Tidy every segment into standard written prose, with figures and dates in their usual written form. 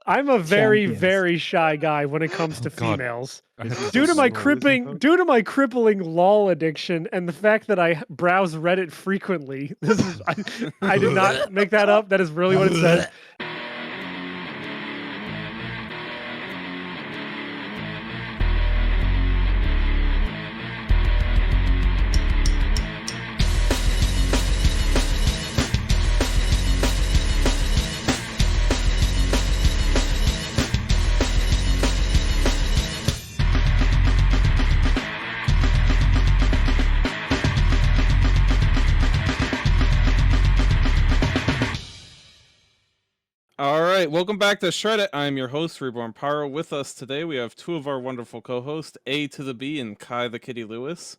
I'm a very, Champions. very shy guy when it comes to God. females. I have Due to my so- crippling LOL addiction and the fact that I browse Reddit frequently, this is I did not make that up. That is really what it says. All right, welcome back to SHREDDIT. I'm your host, Reborn Pyro. With us today, we have two of our wonderful co-hosts, A to the B and Kai the Kitty Lewis.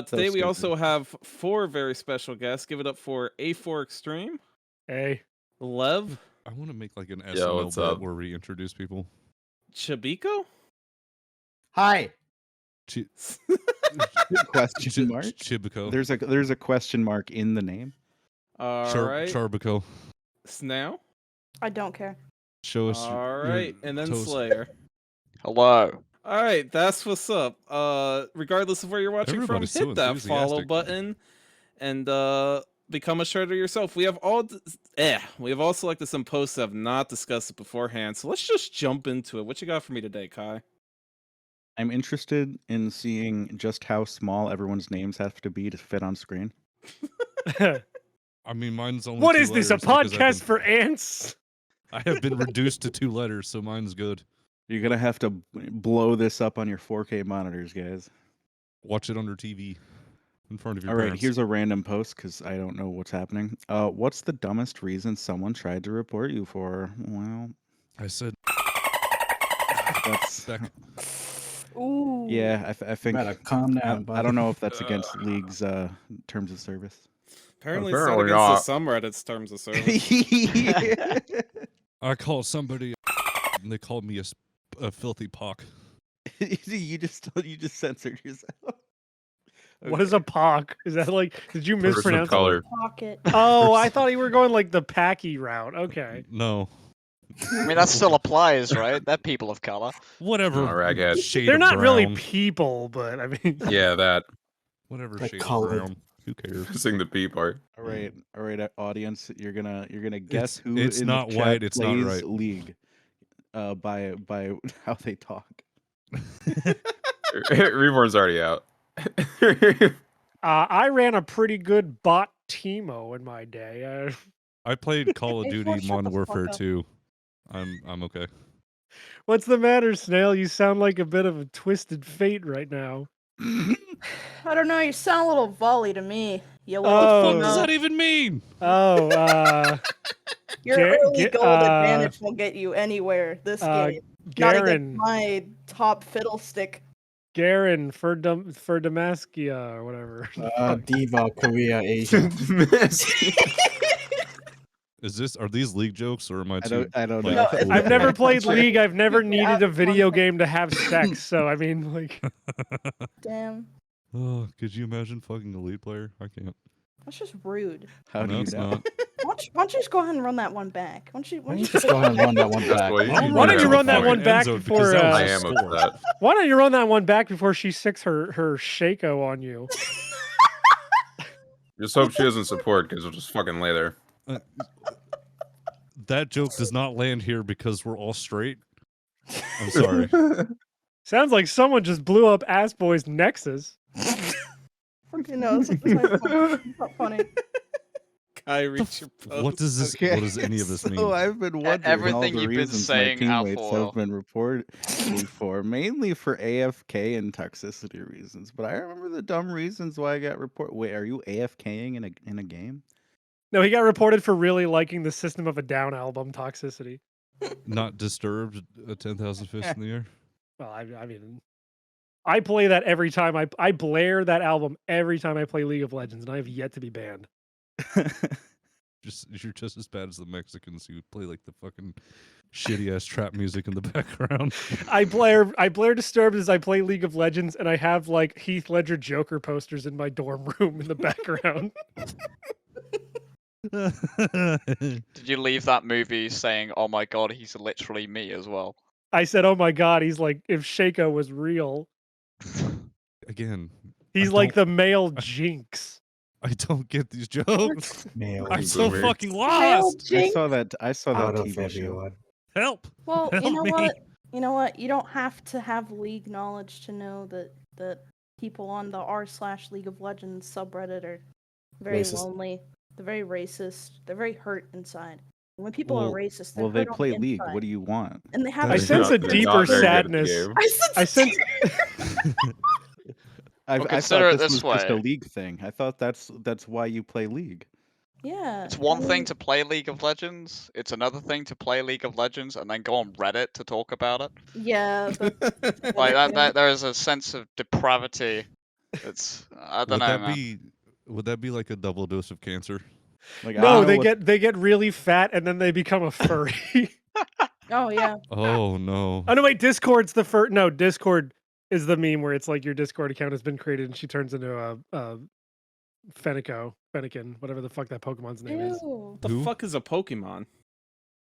Today, we also have four very special guests. Give it up for Afor Extreme. Hey. Lev. I want to make like an Yo, SNL what's bit up? where we introduce people. Chibiko. Hi. Question mark? Chibico. There's a question mark in the name. All right. Charbico. Snail. I don't care. Show us. All right, and then toes. Slayer. Hello. All right, that's what's up. Regardless of where you're watching Everybody's so from, hit that follow enthusiastic. button and become a shredder yourself. We have all selected some posts that have not discussed it beforehand, so let's just jump into it. What you got for me today, Kai? I'm interested in seeing just how small everyone's names have to be to fit on screen. I mean, mine's only. What 2 is this? A letters because podcast for ants? I have been reduced to 2 letters, so mine's good. You're gonna have to blow this up on your 4K monitors, guys. Watch it on your TV in front of your All right, parents. here's a random post because I don't know what's happening. What's the dumbest reason someone tried to report you for? Well, I said. that's Back. Ooh. yeah. I think Better calm down. I don't know if that's against League's terms of service. Apparently, it's not Apparently against not. the subreddits terms of service. I called somebody, and they called me a filthy pock. you just censored yourself. What is a POC? Is that like, did you Person of mispronounce it? color. Pocket. Oh, I thought you were going like the Packy route. Okay. No, I mean, that still applies, right? That people of color. whatever. Oh, raghead. Shade They're of not really brown. people, but I mean. Yeah, that. Whatever They're shade colored. of brown. Who cares? Missing the P part. All right, audience. You're gonna guess who it's in not the chat white, it's not plays right. League, by how they talk. Reborn's already out. I ran a pretty good bot Teemo in my day. I played Call of Hey, Duty Ford, shut Modern the fuck Warfare up. 2. I'm okay. What's the matter, Snail? You sound like a bit of a twisted fate right now. I don't know. You sound a little volley to me. You little. Oh. What does that even mean? Oh, Your Ga- early Ga- gold advantage will get you anywhere this game. Not against Garen, my top fiddlestick. Garen for Damaskia or whatever. Diva, Korea, Asia. Are these league jokes or am I I too? don't like, know. No, it's- I've never played Like, League. I've never yeah, needed a one video thing. game to have sex. So I mean, like, Damn. Oh, could you imagine fucking a league player? I can't. That's just rude. How do No, you it's know? not. Why don't you just go ahead and run that one back? Why don't you Why don't you just just go ahead and run that one back? Well, you I'll can Why don't do you that run that before. one back Enzo, before, because that was I a am score. upset. why don't you run that one back before she sicks her Shaco on you? Just hope she doesn't support, because we'll just fucking lay there. That joke does not land here because we're all straight. I'm sorry. Sounds like someone just blew up Ass Boy's Nexus. Okay, no, it's not funny. Kai, reach your post. What does this? Okay, What does any of this mean? So I've been wondering everything all the you've been reasons saying, my teammates Afor. have been reported me for, mainly for AFK and toxicity reasons. But I remember the dumb reasons why I got reported. Wait, are you AFKing in a game? No, he got reported for really liking the System of a Down album, Toxicity. Not disturbed. 10,000 fists in the air. Well, I mean, I play that every time I blare that album every time I play League of Legends, and I have yet to be banned. You're just as bad as the Mexicans who play like the fucking shitty ass trap music in the background. I blare Disturbed as I play League of Legends, and I have like Heath Ledger Joker posters in my dorm room in the background. Did you leave that movie saying, "Oh my god, he's literally me" as well? I said, "Oh my god, he's like if Shaco was real." Again, He's I like don't- the male Jinx. I don't get these jokes. Male I'm so boomer. fucking Male lost. I Jinx. saw that. I saw Out that of TV show. everyone. Help. Well, you Help know me. what? You know what? You don't have to have League knowledge to know that people on the r/League of Legends subreddit are very Racist. lonely. They're very racist. They're very hurt inside. And when people Well- are racist, they're Well, they hurt on play the League. inside. What do you want? And they have. I They're sense a not- deeper sadness. I sense. I consider thought it this this was just a way. League thing. I thought that's why you play League. Yeah. It's one I thing mean, to play League of Legends. It's another thing to play League of Legends and then go on Reddit to talk about it. Yeah. Like that there is a sense of depravity. It's I don't Would know, that man. be? Would that be like a double dose of cancer? Like I No, don't know they get really fat and then they become a furry. Oh yeah. Oh no. Oh no, wait, Discord's the first. No, Discord is the meme where it's like your Discord account has been created and she turns into a Fennekin, whatever the fuck that Pokemon's name is. Ew. The Who? fuck is a Pokemon?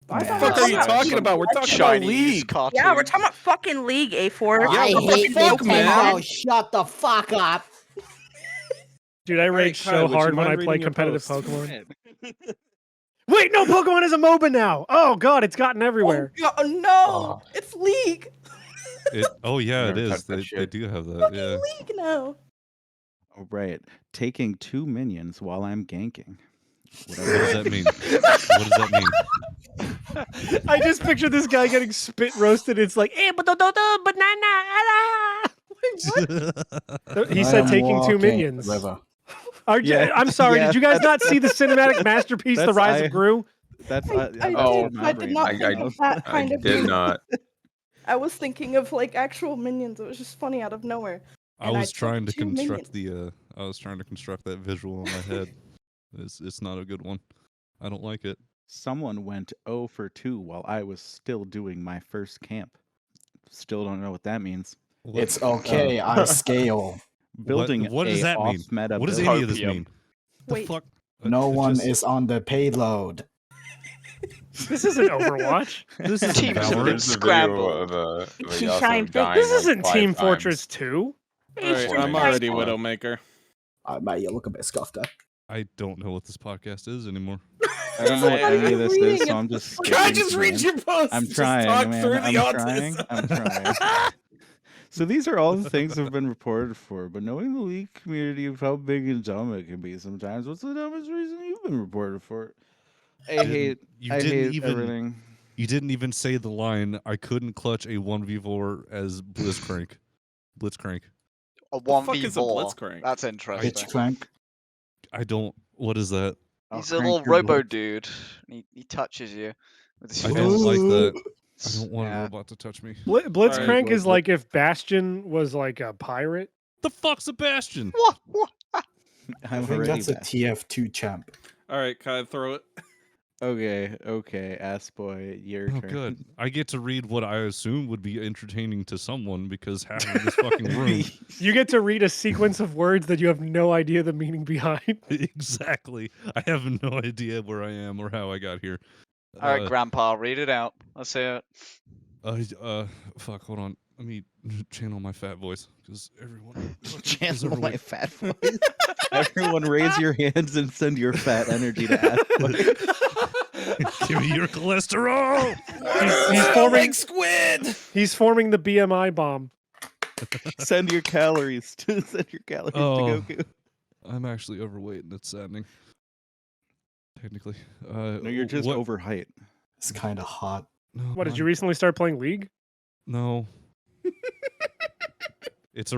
I Yeah. thought What the fuck we are you were talking about? We're talking about Chinese League. cartoons. Yeah, we're talking about fucking League, A4. Yeah, I what the hate fuck, man? Nintendo. Shut the fuck up. Dude, I rage Kai, so would you hard when mind I play reading your competitive post? Pokemon. Wait, no, Pokemon is a MOBA now. Oh god, it's gotten everywhere. Oh, no, it's League. Oh yeah, it Never is. touched that They shit. do have that. Fucking Yeah. League now. Oh, right. Taking 2 minions while I'm ganking. What does that mean? What does that mean? I just picture this guy getting spit roasted. It's like, eh, banana. He I said am taking 2 walking minions. the river. Yeah, I'm sorry, yeah, did you guys not see the cinematic masterpiece, The that's- Rise I- of Gru? That's I did not think of that kind of did minion. not. I was thinking of like actual minions. It was just funny out of nowhere. I And I was trying to took 2 construct the I was trying to construct that visual in my head. It's not a good one. I don't like it. Someone went 0 for 2 while I was still doing my first camp. Still don't know what that means. What- It's okay. I scale. Building what does a that mean? off-meta What does build. any of this Copium. mean? The Wait. fuck? No one Just- is on the payload. This isn't Overwatch. This is Teams have been Valorant. scrambled. She's trying to- This isn't Team Fortress 2. Alright, I'm already Widowmaker. Mate, you look a bit scuffed up. I don't know what this podcast is anymore. I don't know what What are any of you this reading? is, so It's I'm just fucking- Can I skipping just through read it. your post? I'm Just trying, talk man. through the I'm trying. autism. I'm trying. So these are all the things that have been reported for, but knowing the League community of how big and dumb it can be sometimes, what's the dumbest reason you've been reported for? I hate You I didn't hate even. everything. You didn't even say the line. I couldn't clutch a 1v4 as Blitzcrank. Blitzcrank. A The fuck is a 1v4. Blitzcrank? That's Bitch interesting. crank. I don't. What is that? I'll He's a crank little your robo butt. dude. He touches you with his I fists. don't like that. I It's- don't want a Yeah. robot to touch me. Blitzcrank is Well, like if Bastion was like a pirate. The fuck's Sebastian? What? I I'm think already that's a back. TF2 champ. Alright, Kai, throw it. Okay, ass boy, your Oh, turn. good. I get to read what I assume would be entertaining to someone because half of this fucking room. You get to read a sequence of words that you have no idea the meaning behind. Exactly. I have no idea where I am or how I got here. Alright, Grandpa, read it out. Let's hear it. Fuck. Hold on. Let me channel my fat voice because everyone. Channel my fat voice. Everyone raise your hands and send your fat energy to ass boy. Give me your cholesterol. He's forming. squid! He's forming the BMI bomb. Send your calories to Oh. Goku. I'm actually overweight and it's saddening. Technically. No, you're just what? over height. It's kind of hot. No, What did I'm- you recently start playing League? No. It's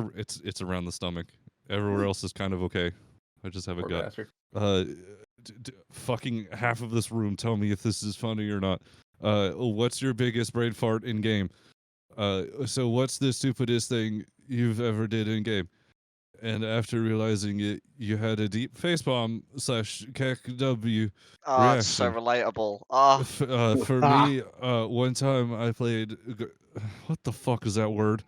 around the stomach. Everywhere else is kind of okay. I just have a gut. Fucking half of this room. Tell me if this is funny or not. What's your biggest brain fart in game? So what's the stupidest thing you've ever did in game? And after realizing it, you had a deep facepalm / KW. Oh, it's so Reaction. relatable. Ah, For me, one time I played. What the fuck is that word?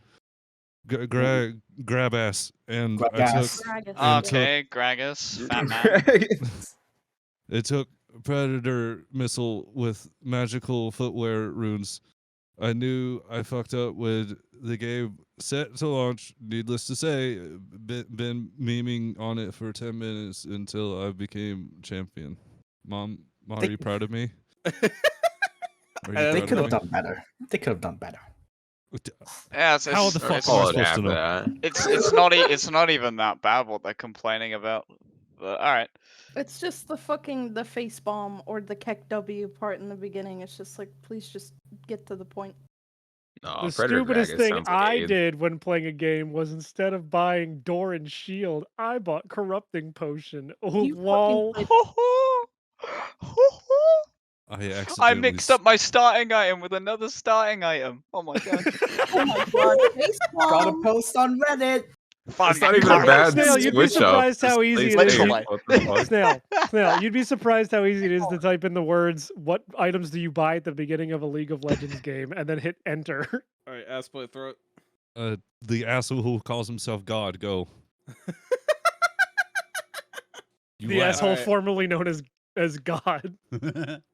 Grab ass, and I took. Gragas. Gragas. And okay, Gragas, fat man. It took predator missile with magical footwear runes. I knew I fucked up when the game set to launch. Needless to say, been memeing on it for 10 minutes until I became champion. Mom, are you proud of me? Are you They proud could of have me? done better. They could have done better. Yeah, How the fuck it's, am I Call it supposed to after know? that. it's not even that bad what they're complaining about. But all right. It's just the face bomb or the Keck W part in the beginning. It's just like, please just get to the point. No, The Predator stupidest Dragon thing sounds like I AIDS. did when playing a game was instead of buying Door and Shield, I bought Corrupting Potion. Oh, You fucking lol. played- I mixed up my starting item with another starting item. Oh my god. Oh my god, face Gotta bomb. post on Reddit. Fuck, It's not even a Correct. bad Snail, you'd be switch up. surprised how Just easy it play is. safe. Literally. What the fuck? Snail, you'd be surprised how easy it is to type in the words, what items do you buy at the beginning of a League of Legends game, and then hit enter. All right, ass boy, throw it. The asshole who calls himself God, go. You The laugh. asshole Alright. formerly known as God.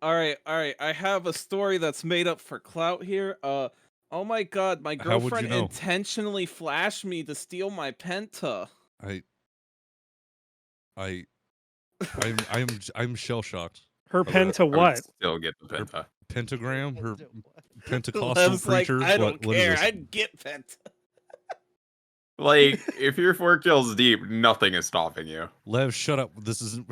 All right. I have a story that's made up for clout here. Oh my god, my How would you girlfriend know? intentionally flashed me to steal my penta. I'm shell shocked. Her I pen would- to I would what? Still get the penta. Pentagram, her Pentecostal Lev's like, preacher. I don't what is care. this? I'd get penta. Like, if you're 4 kills deep, nothing is stopping you. Lev, shut up. This isn't.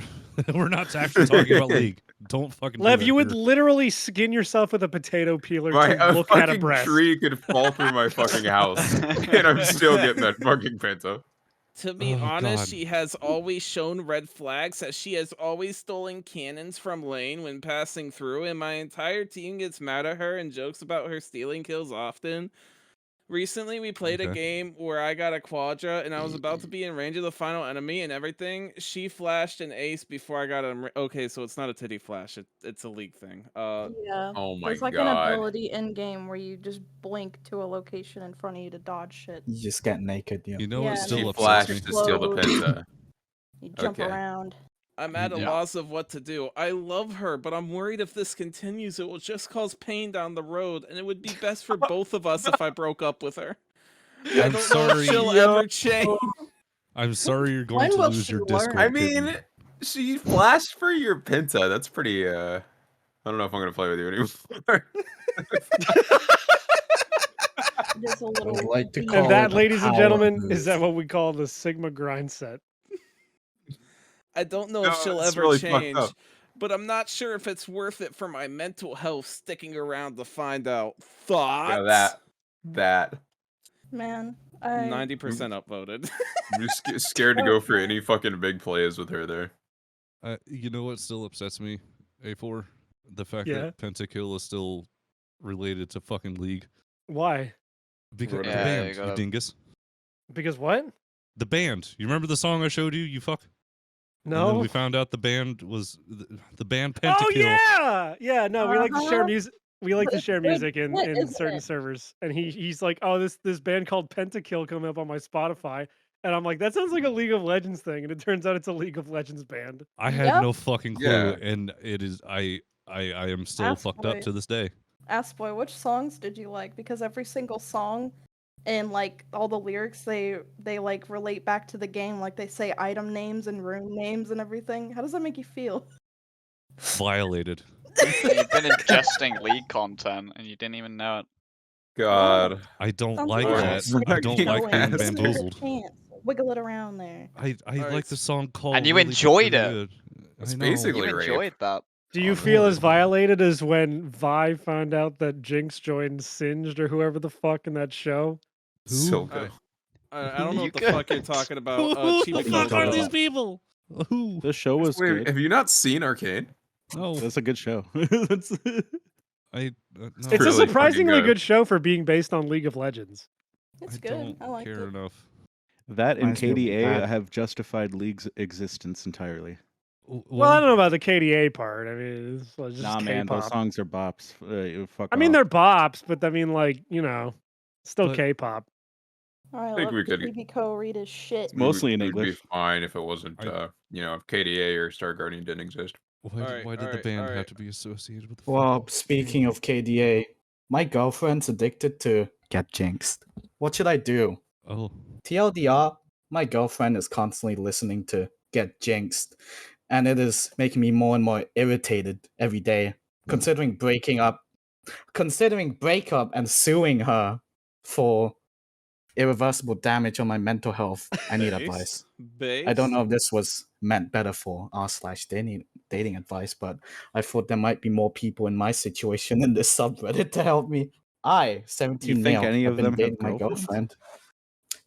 We're not actually talking about League. Don't fucking. Lev, do that you would here. literally skin yourself with a potato peeler My to look at a fucking breast. tree could fall through my fucking house, and I'm still getting that fucking penta. To be Oh, honest, God. she has always shown red flags as she has always stolen cannons from lane when passing through, and my entire team gets mad at her and jokes about her stealing kills often. Recently, we played a Okay. game where I got a quadra and I was about to be in range of the final enemy and everything. She flashed an ace before I got him. Okay, so it's not a titty flash. It's a league thing. Yeah. Oh my There's like an god. ability in game where you just blink to a location in front of you to dodge shit. You just get naked. Yeah. You know Yeah, what and still She upsets flashed me? to steal the penta. You jump Okay. around. I'm at a Yeah. loss of what to do. I love her, but I'm worried if this continues, it will just cause pain down the road, and it would be best for both of us if I broke up with her. I I'm don't know sorry. if she'll ever change. I'm sorry you're going When to will lose she your learn? Discord. I mean, kitten. she flashed for your penta. That's pretty. I don't know if I'm gonna play with you anymore. It is a I little. would like to deep. call And that, it a ladies and power gentlemen, move. is that what we call the Sigma grind set. I don't know No, if she'll it's ever really fucked change, up. but I'm not sure if it's worth it for my mental health sticking around to find out. Thoughts? Yeah, that. Man, 90% upvoted. I'm just scared to go for any fucking big plays with her there. You know what still upsets me, A4? The fact Yeah. that Pentakill is still related to fucking League. Why? Because the Yeah, band, you you gotta- dingus. Because what? The band. You remember the song I showed you? You fuck. And then No. we found out the band was the band Pentakill. Oh yeah, yeah. No, we like to share Uh-huh. music. We like to It's share big music in, hit, in isn't certain it? servers, and he's like, oh, this band called Pentakill coming up on my Spotify, and I'm like, that sounds like a League of Legends thing, and it turns out it's a League of Legends band. I had Yep. no fucking clue, Yeah. and it is I am still Ask fucked boy. up to this day. Ask boy, which songs did you like? Because every single song and like all the lyrics, they like relate back to the game. Like they say item names and room names and everything. How does that make you feel? Violated. You've been ingesting League content and you didn't even know it. God. I don't Sounds like like that. we're I not don't getting like being past it. bamboozled. Wiggle it around there. I Alright, like the song called. And you really enjoyed really it. good. It's I know. basically You rape. enjoyed that. Do you Oh, feel no. as violated as when Vi found out that Jinx joined Singed or whoever the fuck in that show? So Who? good. I don't know You what the fuck you're good? talking about. Who the Chibi fuck Coco. are these people? Who? The show was Wait, good. have you not seen Arcane? No, That's a good show. That's- no. It's really a fucking surprisingly good. good show for being based on League of Legends. It's I good. don't I like care it. enough. that and Reminds me of KDA that. have justified League's existence entirely. Well, I don't know about the KDA part. I mean, it's just Nah, man, those K-pop. songs are bops. Fuck I mean, off. they're bops, but I mean, like, you know, still But- K-pop. Alright, I think we let could- Chibi Co read his shit. Mostly in It would be English. fine if it wasn't, I- if KDA or Star Guardian didn't exist. Why did the band have to be associated with the Well, fucking speaking band? of KDA, my girlfriend's addicted to get jinxed. What should I do? Oh, TLDR, my girlfriend is constantly listening to get jinxed, and it is making me more and more irritated every day. Considering breakup and suing her for irreversible damage on my mental health, I need advice. I don't know if this was meant better for r/dating advice, but I thought there might be more people in my situation in this subreddit to help me. I, 17 You think male, any have of been them dating have my girlfriends? girlfriend.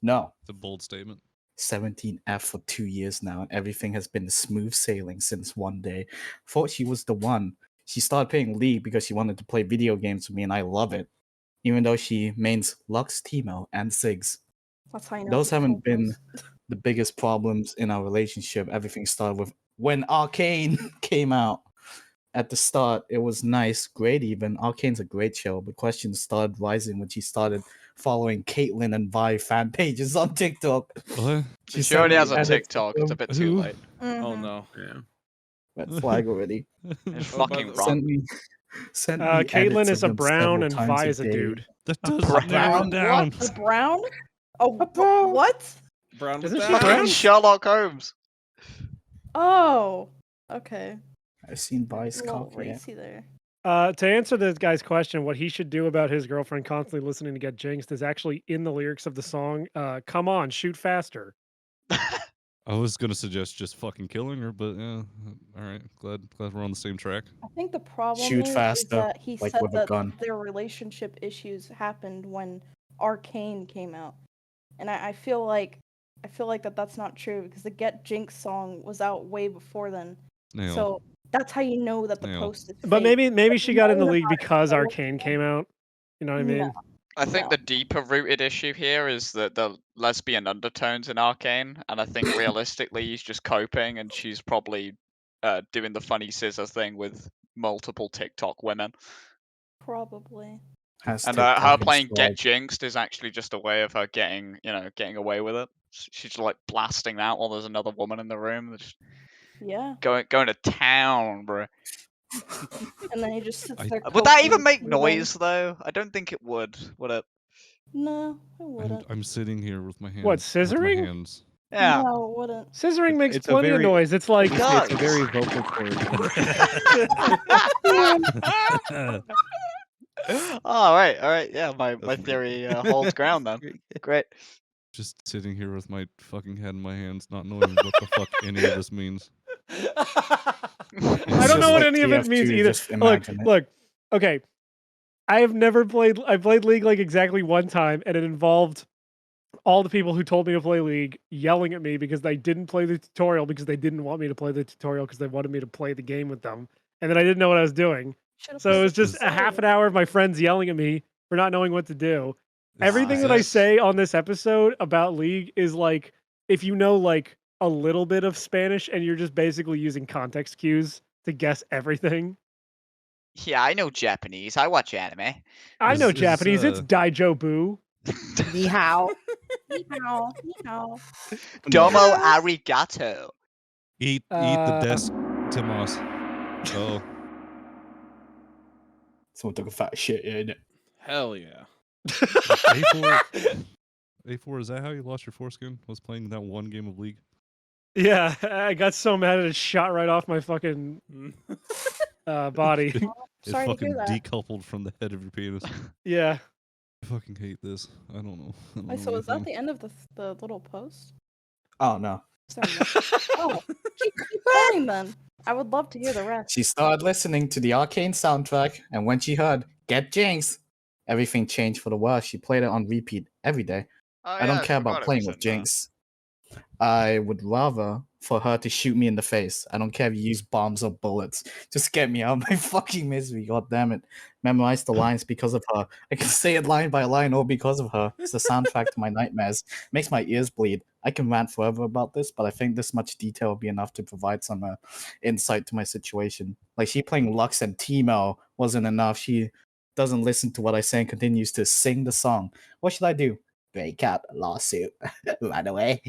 No, it's a bold statement. 17F for 2 years now, and everything has been smooth sailing since one day. Thought she was the one. She started playing League because she wanted to play video games with me, and I love it. Even though she mains Lux, Teemo, and Sigs. That's how you know Those she's haven't been hopeless. the biggest problems in our relationship. Everything started with when Arcane came out. At the start, it was nice, great even. Arcane's a great show, but questions started rising when she started following Caitlyn and Vi fan pages on TikTok. What? She already has a edits to TikTok. It's a them. bit too Who? late. Oh Mhm. no. Yeah. Red flag already. It's Oh, by fucking the- wrong. Sent me Caitlyn edits is of a them brown several and times Vi a is a day. dude. That does brown? narrow it down. A brown? Oh, brown? what? Brown with Isn't the she hounds. brown? Fucking Sherlock Holmes. Oh, okay. I've seen Vi's A little cock, yeah. racy there. To answer this guy's question, what he should do about his girlfriend constantly listening to get jinxed is actually in the lyrics of the song. Come on, shoot faster. I was gonna suggest just fucking killing her, but yeah, all right. Glad we're on the same track. I think the problem Shoot is faster, that he like said with a that gun. their relationship issues happened when Arcane came out, and I feel like that's not true because the Get Jinx song was out way before then. Snail. So that's how you know that the Snail. post is But fake. maybe she got in the knowing league about it because beforehand- Arcane came out. You know what I mean? No. I think No. the deeper rooted issue here is that the lesbian undertones in Arcane, and I think realistically he's just coping, and she's probably doing the funny scissor thing with multiple TikTok women. Probably. Has And TikTok her playing installed. Get Jinxed is actually just a way of her getting away with it. She's like blasting out while there's another woman in the room, just Yeah. going to town, bro. And then he just sits I- there. Would that even coping, make breathing. noise though? I don't think it would it? No, it wouldn't. I'm sitting here with my hands. What, with my scissoring? hands. Yeah. No, it wouldn't. Scissoring makes It's a plenty of very- noise. It's like It It's a does. very vocal cord. All right. Yeah, my theory holds ground then. Great. Just sitting here with my fucking head in my hands, not knowing what the fuck any of this means. I don't just know what like any of it TF2, means either. just imagine it. Look. Okay. I played League like exactly one time, and it involved all the people who told me to play League yelling at me because they didn't play the tutorial because they didn't want me to play the tutorial because they wanted me to play the game with them. And then I didn't know what I was doing. Should've So it played was the just a half an tutorial. hour of my friends yelling at me for not knowing what to do. Everything Is that I this- say on this episode about League is like, if you know like a little bit of Spanish and you're just basically using context cues to guess everything. Yeah, I know Japanese. I watch anime. I know Is- Japanese. It's Daijobu. Ni hao. Ni hao. Ni hao. Domo arigato. Eat the Uh, desk, Timos. Oh, Someone took a fat shit, yeah, innit? Hell yeah. A4, is that how you lost your foreskin? Was playing that one game of League? Yeah, I got so mad it shot right off my fucking body. It Sorry to fucking hear that. decoupled from the head of your penis. Yeah. I fucking hate this. I don't know. I don't Wait, know so is that anything. the end of the little post? Oh no. Is there more? Oh, keep going then. I would love to hear the rest. She started listening to the Arcane soundtrack, and when she heard Get Jinx, everything changed for the worse. She played it on repeat every day. Oh, I don't yeah, care forgot about it playing was with in there. Jinx. I would rather for her to shoot me in the face. I don't care if you use bombs or bullets. Just get me out of my fucking misery. God damn it. Memorize the lines because of her. I can say it line by line all because of her. It's the soundtrack to my nightmares. Makes my ears bleed. I can rant forever about this, but I think this much detail will be enough to provide some insight to my situation. Like, she playing Lux and Teemo wasn't enough. She doesn't listen to what I say and continues to sing the song. What should I do? Break up, lawsuit, run away.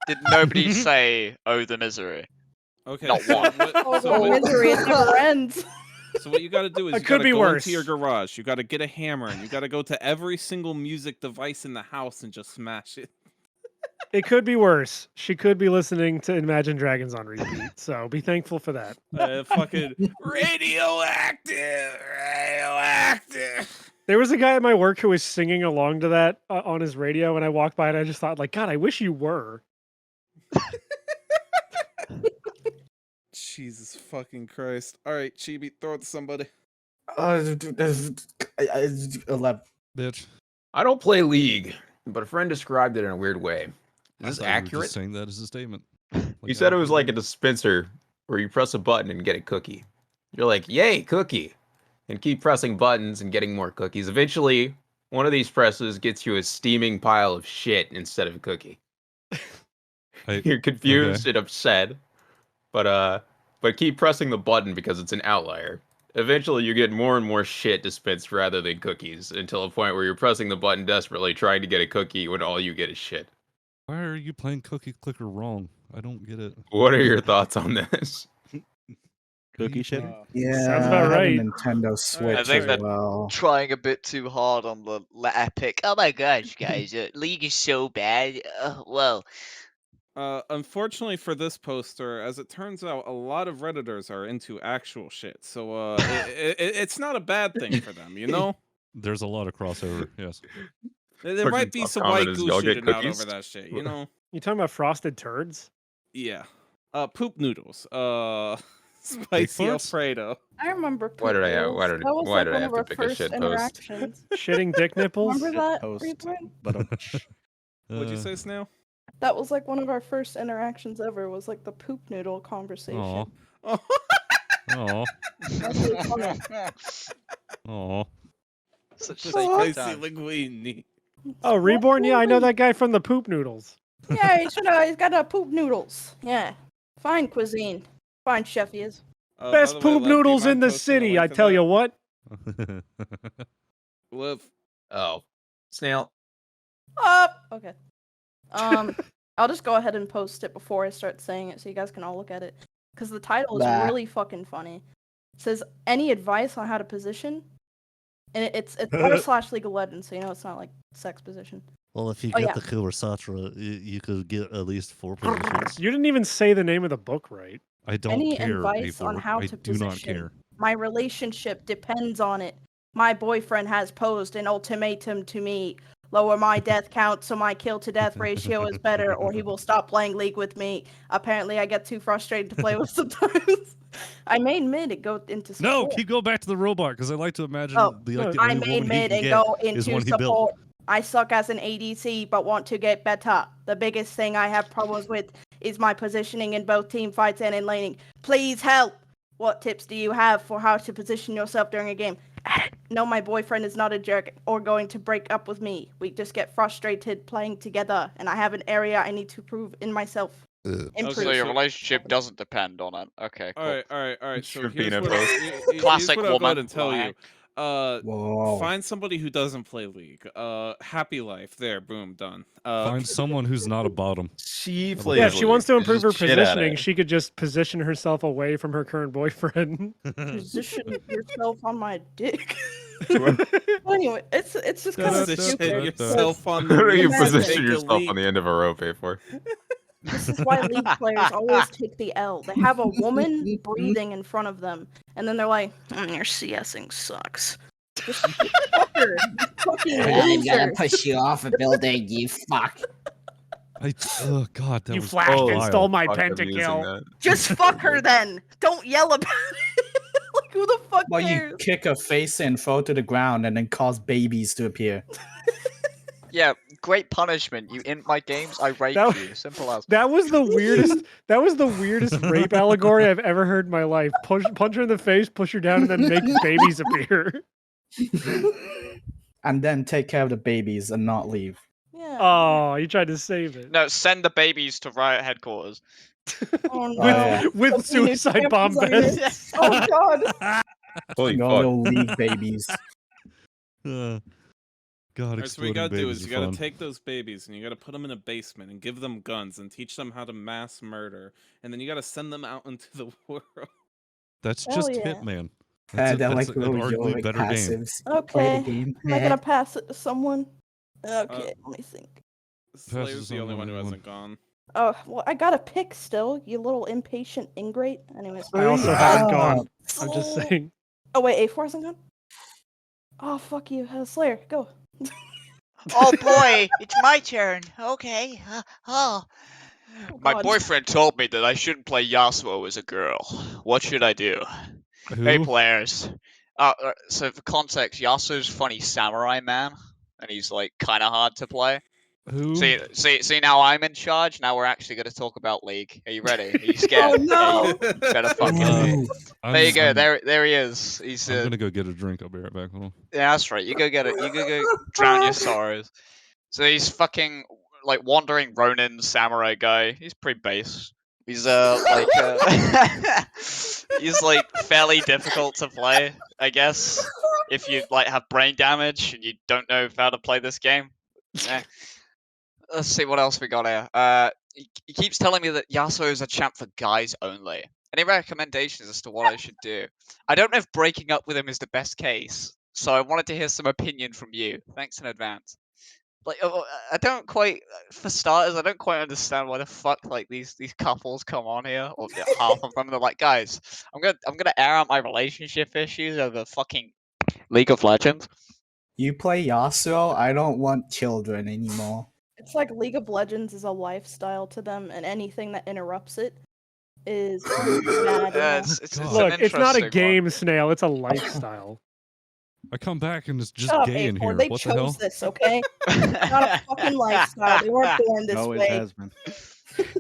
Did nobody say "Oh the misery"? Okay. Not so one. Oh, so the what- misery, it never ends. So what you got to do is It you could got to be go worse. into your garage. You got to get a hammer and you got to go to every single music device in the house and just smash it. It could be worse. She could be listening to Imagine Dragons on repeat. So be thankful for that. Fucking radioactive. There was a guy at my work who was singing along to that on his radio, and I walked by and I just thought, like, God, I wish you were. Jesus fucking Christ! All right, Chibi, throw it to somebody. 11. Bitch. I don't play League, but a friend described it in a weird way. I Is this thought you were accurate? just saying that as a statement. He said it was like a dispenser where you press a button and get a cookie. You're like, yay, cookie. And keep pressing buttons and getting more cookies. Eventually, one of these presses gets you a steaming pile of shit instead of a cookie. You're confused and upset, but keep pressing the button because it's an outlier. Eventually, you get more and more shit dispensed rather than cookies, until a point where you're pressing the button desperately trying to get a cookie when all you get is shit. Why are you playing Cookie Clicker wrong? I don't get it. What are your thoughts on this? Cookie shit? Yeah, Sounds about I have right. a Nintendo Switch I think as that well. trying a bit too hard on the epic. Oh my gosh, guys, League is so bad. Well, Unfortunately for this poster, as it turns out, a lot of Redditors are into actual shit. So it's not a bad thing for them, you know? There's a lot of crossover, yes. There might be top some comment white is, goose "Y'all get shooting out cookies?" over that shit, you know? You talking about frosted turds? Yeah. Poop noodles. Spicy farts? Alfredo. I remember. Why did I have- Poop why Noodles. did- That was why like did I one have of to our pick a first shit post? interactions. Shitting dick nipples? Remember that, Post. Reborn? What'd you say, Snail? That was like one of our first interactions ever. Was like the poop noodle conversation. Aw. Oh, Aw. That's really funny. Aw. such the sacred spicy time. linguine. Oh, Reborn? Yeah, I know that guy from the poop noodles. Yeah, he's got poop noodles. Yeah, fine cuisine. Fine chef he is. By Best the way, poop Lev, do you noodles in mind the posting a city, link I to tell that? you what. Lev, Oh. Snail. Okay. I'll just go ahead and post it before I start saying it so you guys can all look at it. Because the title is Bah. really fucking funny. It says, any advice on how to position? And it's / League of Legends, so you know it's not like sex position. Well, if you Oh, get yeah. the Killer Satra, you could get at least 4 positions. You didn't even say the name of the book right. I don't Any care, advice on Afor. how I to do not position? care. My relationship depends on it. My boyfriend has posed an ultimatum to me. Lower my death count so my kill to death ratio is better, or he will stop playing League with me. Apparently, I get too frustrated to play with sometimes. I main mid and go into No, support. keep going back to the robot because I like to imagine Oh, the I only main woman he mid can and get go is into one he built. support. I suck as an ADC, but want to get better. The biggest thing I have problems with is my positioning in both team fights and in laning. Please help! What tips do you have for how to position yourself during a game? No, my boyfriend is not a jerk or going to break up with me. We just get frustrated playing together, and I have an area I need to prove in myself. Improve. So your so- relationship doesn't depend on it. Okay, cool. all right. So Sure, here's peanut what, post. here's Classic what I'll go ahead woman. and tell you. Whoa. Find somebody who doesn't play League. Happy life. There, boom, done. Find someone who's not a bottom. She Yeah, plays. Yeah, if she wants to League. improve her Just shit at positioning, it. she could just position herself away from her current boyfriend. Position yourself on my dick. Anyway, it's just kind of Position stupid. yourself on How the do you Imagine. position Take a yourself on leap. the end of a rope, A4? This is why League players always take the L. They have a woman breathing in front of them, and then they're like, your CSing sucks. Just fuck her. You fucking I'm gonna loser. push you off a building, you fuck. Oh god, that You was flashed and wild. stole my Fuck, I'm using pentakill. that. Just fuck her then. Don't yell about it. Like, who the fuck Well, you cares? kick her face in, fall to the ground, and then cause babies to appear. Yeah, great punishment. You in my games, I rape That- you. Simple as. That was the weirdest. That was the weirdest rape allegory I've ever heard in my life. Punch her in the face, push her down, and then make babies appear. And then take care of the babies and not leave. Yeah. Oh, you tried to save it. No, send the babies to Riot headquarters. Oh no. yeah. With Something new suicide bomb campus vests. Oh god. Holy No fuck. little league babies. Uh, God, Alright, so what you exploding gotta do babies is are you gotta fun. take those babies and you gotta put them in a basement and give them guns and teach them how to mass murder, and then you gotta send them out into the world. That's Hell just yeah. Hitman. They're That's like an little arguably Yorick better game. passives. Play Okay. the game. Am I gonna pass it to someone? Okay, let me think. Slayer's the only someone, one who anyone. hasn't gone. Oh, well, I got a pick still, you little impatient ingrate. Anyways. I also haven't gone. I'm just saying. Oh, wait, A4 hasn't gone? Oh, fuck you. Slayer, go. Oh boy, it's my turn. Okay. Oh, My God. boyfriend told me that I shouldn't play Yasuo as a girl. What should I do? Hey Who? players. So for context, Yasuo's funny samurai man, and he's like kind of hard to play. Who? See, now I'm in charge. Now we're actually going to talk about League. Are you ready? Are you scared? Oh, no. Yeah, you better fucking be. There you go. There he is. He's. I'm gonna go get a drink. I'll be right back. Hold on. Yeah, that's right. You go get it. You go drown your sorrows. So he's fucking like wandering Ronin samurai guy. He's pretty base. He's he's like fairly difficult to play, I guess. If you like have brain damage and you don't know how to play this game. Let's see what else we got here. He keeps telling me that Yasuo is a champ for guys only. Any recommendations as to what I should do? I don't know if breaking up with him is the best case, so I wanted to hear some opinion from you. Thanks in advance. Like, I don't quite, for starters, I don't quite understand why the fuck like these couples come on here, or half of them. They're like, guys, I'm gonna air out my relationship issues over fucking League of Legends. You play Yasuo? I don't want children anymore. It's like League of Legends is a lifestyle to them, and anything that interrupts it is bad. It's an Look, it's not a interesting game, one. Snail. It's a lifestyle. I come back and it's just Shut up, gay in A4. here. They What the hell? chose this, okay? It's not a fucking lifestyle. They weren't born this No, it way. has been.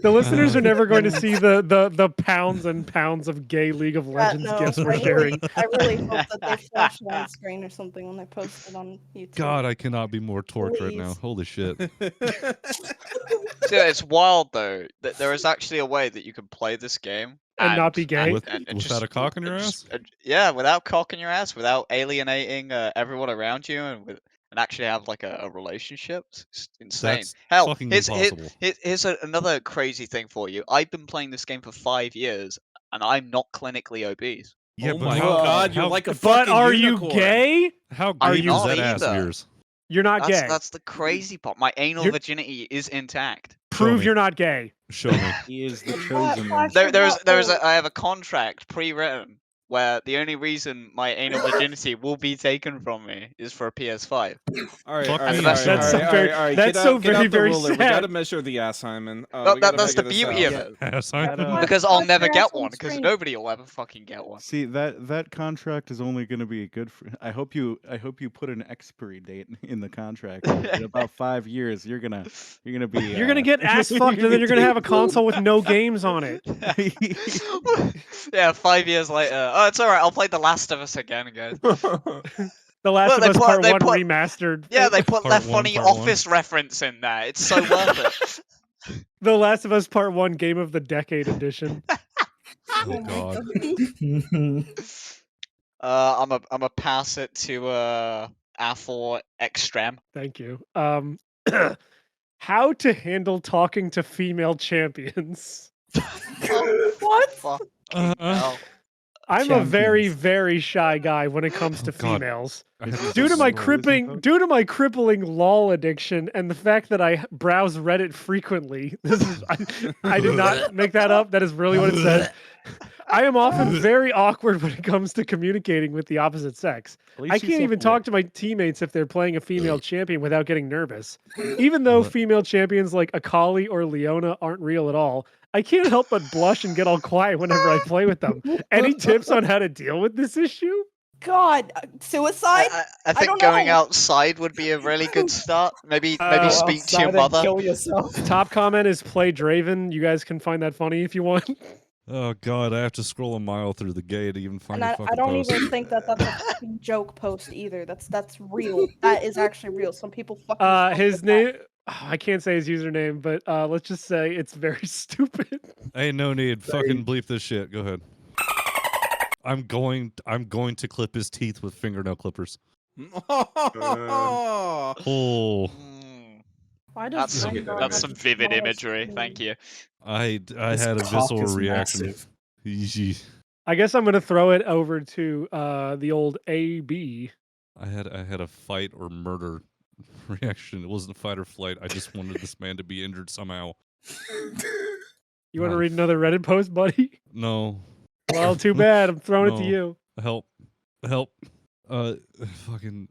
The listeners are never going to see the pounds and pounds of gay League of Legends No, gifts we're I sharing. really hope that they flash it on screen or something when they post it on YouTube. God, I cannot be more torqued right now. Please. Holy shit. See, it's wild though that there is actually a way that you can play this game And not be gay? Without a cock in your ass? Yeah, without cock in your ass, without alienating everyone around you, and actually have like a relationship. It's insane. That's Hell, fucking here's impossible. another crazy thing for you. I've been playing this game for 5 years, and I'm not clinically obese. Yeah, Oh but my how, god, you're how, like a But fucking are unicorn. you gay? how I'm deep is not that ass of either. yours? You're not gay. That's the crazy part. My anal You're- virginity is intact. Prove me. you're not gay. Show me. He is the Flash chosen one. it up. I have a contract pre-written where the only reason my anal virginity will be taken from me is for a PS5. Alright, Fuck alright, me, alright, that's so alright, very- alright, that's get so out, get very, out the very ruler. We sad. gotta measure the ass, Hyman. No, We gotta that's the figure this beauty out. of it. Ass, I That, Because I'll Flash never your get ass on one, because screen. nobody will ever fucking get one. See that contract is only going to be good for. I hope you put an expiry date in the contract. In about 5 years, you're gonna be. You're gonna get ass fucked, and then you're gonna have a console with no games on it. Yeah, 5 years later. Oh, it's alright. I'll play The Last of Us again, guys. The Last Look, of they Us put- Part they 1 put- remastered. Yeah, they put Part that one, funny part one. Office reference in there. It's so worth it. The Last of Us Part 1 Game of the Decade edition. Oh god. I'm a pass it to Afor Extreme. Thank you. How to handle talking to female champions. What? Fuck. Uh-huh. I'm a very, Champions. very shy guy when it comes to Oh, God. females. I have Due to my What is it due to my crippling LOL addiction and the fact that I browse Reddit frequently, this is I did not make that up. That is really what it says. I am often very awkward when it comes to communicating with the opposite sex. I can't even talk to my teammates if they're playing a female champion without getting nervous. Even though What? female champions like Akali or Leona aren't real at all, I can't help but blush and get all quiet whenever I play with them. Any tips on how to deal with this issue? God, suicide? I think don't going know. outside would be a really good start. Maybe Go speak to your mother. Kill yourself. Top comment is play Draven. You guys can find that funny if you want. Oh god, I have to scroll a mile through the gate to even find And a I fucking don't post. even think that that's a fucking joke post either. That's real. That is actually real. Some people fucking. His name, I can't say his username, but let's just say it's very stupid. Hey, no need. Fucking bleep this shit. Go ahead. I'm going to clip his teeth with fingernail clippers. Holy Oh, Why does That's Rainbow that's have some the vivid smallest imagery. knee? Thank you. I His had a cock visceral is reaction. massive. Yeesh. I guess I'm gonna throw it over to the old AB. I had a fight or murder reaction. It wasn't fight or flight. I just wanted this man to be injured somehow. You want to God. read another Reddit post, buddy? No. Well, too bad. I'm throwing it to No. you. Help. Help. Fucking.